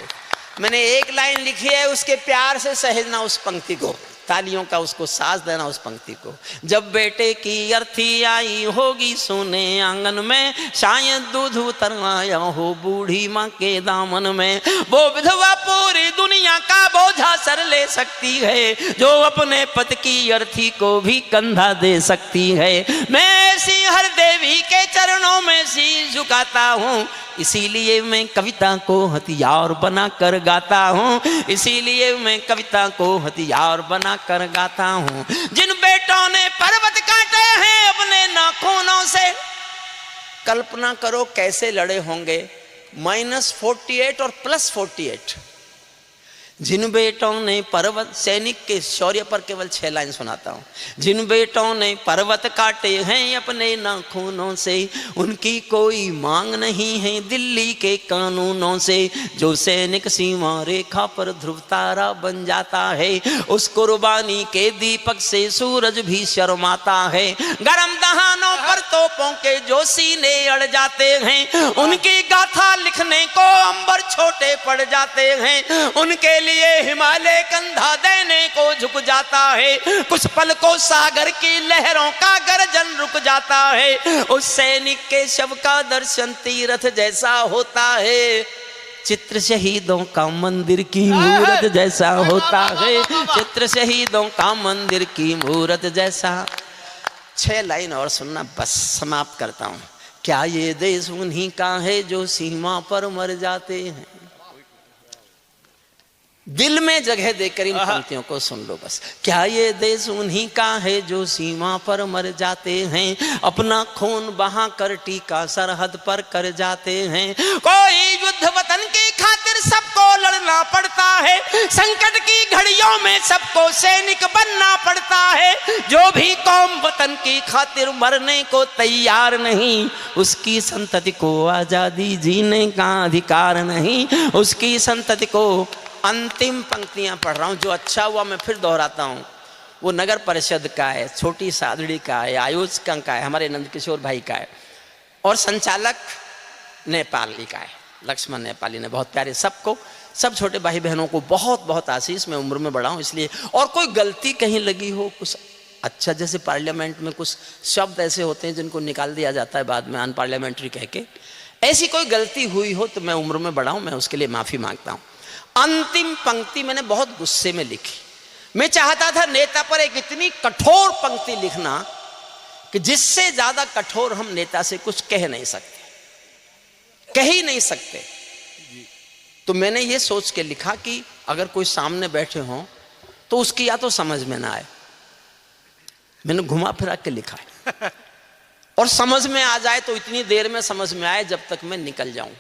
मैंने एक लाइन लिखी है, उसके प्यार से सहेजना उस पंक्ति को, तालियों का उसको साज देना उस पंक्ति को। जब बेटे की अर्थी आई होगी सोने आंगन में, शायद दूध उतर आया हो बूढ़ी माँ के दामन में। वो विधवा पूरी दुनिया का बोझा सर ले सकती है, जो अपने पति की अर्थी को भी कंधा दे सकती है। मैं ऐसी हर देवी के चरणों में शीश झुकाता हूँ, इसीलिए मैं कविता को हथियार बना कर गाता हूँ, इसीलिए मैं कविता को हथियार बना कर गाता हूँ। जिन बेटों ने पर्वत काटे हैं अपने नाखूनों से, कल्पना करो कैसे लड़े होंगे -48 और +48। जिन बेटों ने पर्वत, सैनिक के शौर्य पर केवल 6 लाइन सुनाता हूँ। जिन बेटों ने पर्वत काटे हैं अपने नाखूनों से, उनकी कोई मांग नहीं है दिल्ली के कानूनों से। जो सैनिक सीमा रेखा पर ध्रुव तारा बन जाता है, उस कुर्बानी के दीपक से सूरज भी शर्माता है। गरम दहानों पर तोपों के जो सीने अड़ जाते हैं, उनकी गाथा लिखने को अंबर छोटे पड़ जाते हैं। उनके लिए हिमालय कंधा देने को झुक जाता है। कुछ पल को सागर की लहरों का गर्जन रुक जाता है। उस सैनिक के शव का दर्शन तीर्थ जैसा होता है। चित्र शहीदों का मंदिर की मूरत जैसा होता है। चित्र शहीदों का मंदिर की मूरत जैसा। 6 लाइन और सुनना, बस समाप्त करता हूं। क्या ये देश उन्हीं का है जो सीमा पर मर जाते हैं? दिल में जगह देकर इन पंक्तियों को सुन लो बस। क्या ये देश उन्हीं का है जो सीमा पर मर जाते हैं, अपना खून बहा कर टीका सरहद पर कर जाते हैं। कोई युद्ध वतन की खातिर सबको लड़ना पड़ता है, संकट की घड़ियों में सबको सैनिक बनना पड़ता है। जो भी कौम वतन की खातिर मरने को तैयार नहीं, उसकी संतति को आजादी जीने का अधिकार नहीं। उसकी संतति को, अंतिम पंक्तियां पढ़ रहा हूं, जो अच्छा हुआ मैं फिर दोहराता हूं। वो नगर परिषद का है, छोटी सादड़ी का है, आयोजक का है, हमारे नंदकिशोर भाई का है, और संचालक नेपाली का है, लक्ष्मण नेपाली ने। बहुत प्यारे सबको, सब छोटे भाई बहनों को बहुत बहुत आशीष। मैं उम्र में बड़ा हूं इसलिए, और कोई गलती कहीं लगी हो, कुछ अच्छा, जैसे पार्लियामेंट में कुछ शब्द ऐसे होते हैं जिनको निकाल दिया जाता है बाद में अनपार्लियामेंट्री कह के, ऐसी कोई गलती हुई हो तो मैं उम्र में बड़ा हूं, मैं उसके लिए माफी मांगता हूं। अंतिम पंक्ति मैंने बहुत गुस्से में लिखी। मैं चाहता था नेता पर एक इतनी कठोर पंक्ति लिखना कि जिससे ज्यादा कठोर हम नेता से कुछ कह नहीं सकते, कह ही नहीं सकते। तो मैंने ये सोच के लिखा कि अगर कोई सामने बैठे हो तो उसकी या तो समझ में ना आए, मैंने घुमा फिरा के लिखा है, और समझ में आ जाए तो इतनी देर में समझ में आए जब तक मैं निकल जाऊं।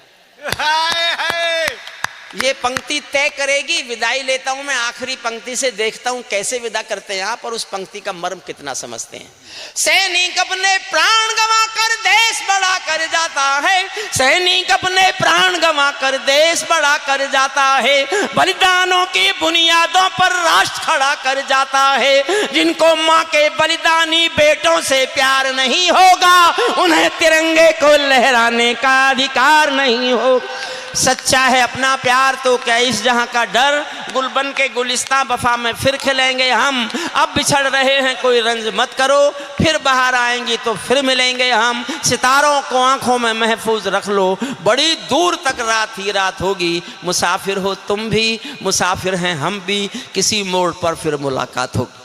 ये पंक्ति तय करेगी। विदाई लेता हूं मैं आखिरी पंक्ति से, देखता हूं कैसे विदा करते हैं आप और उस पंक्ति का मर्म कितना समझते हैं। सैनिक अपने प्राण गंवा कर देश बड़ा कर जाता है, सैनिक अपने प्राण गंवा कर देश बड़ा कर जाता है। बलिदानों की बुनियादों पर राष्ट्र खड़ा कर जाता है। जिनको माँ के बलिदानी बेटों से प्यार नहीं होगा, उन्हें तिरंगे को लहराने का अधिकार नहीं होगा। सच्चा है अपना प्यार तो क्या इस जहां का डर, गुलबन के गुलिस्तां वफा में फिर खिलेंगे हम। अब बिछड़ रहे हैं कोई रंज मत करो, फिर बाहर आएंगी तो फिर मिलेंगे हम। सितारों को आंखों में महफूज रख लो, बड़ी दूर तक रात ही रात होगी। मुसाफिर हो तुम भी, मुसाफिर हैं हम भी, किसी मोड़ पर फिर मुलाकात होगी।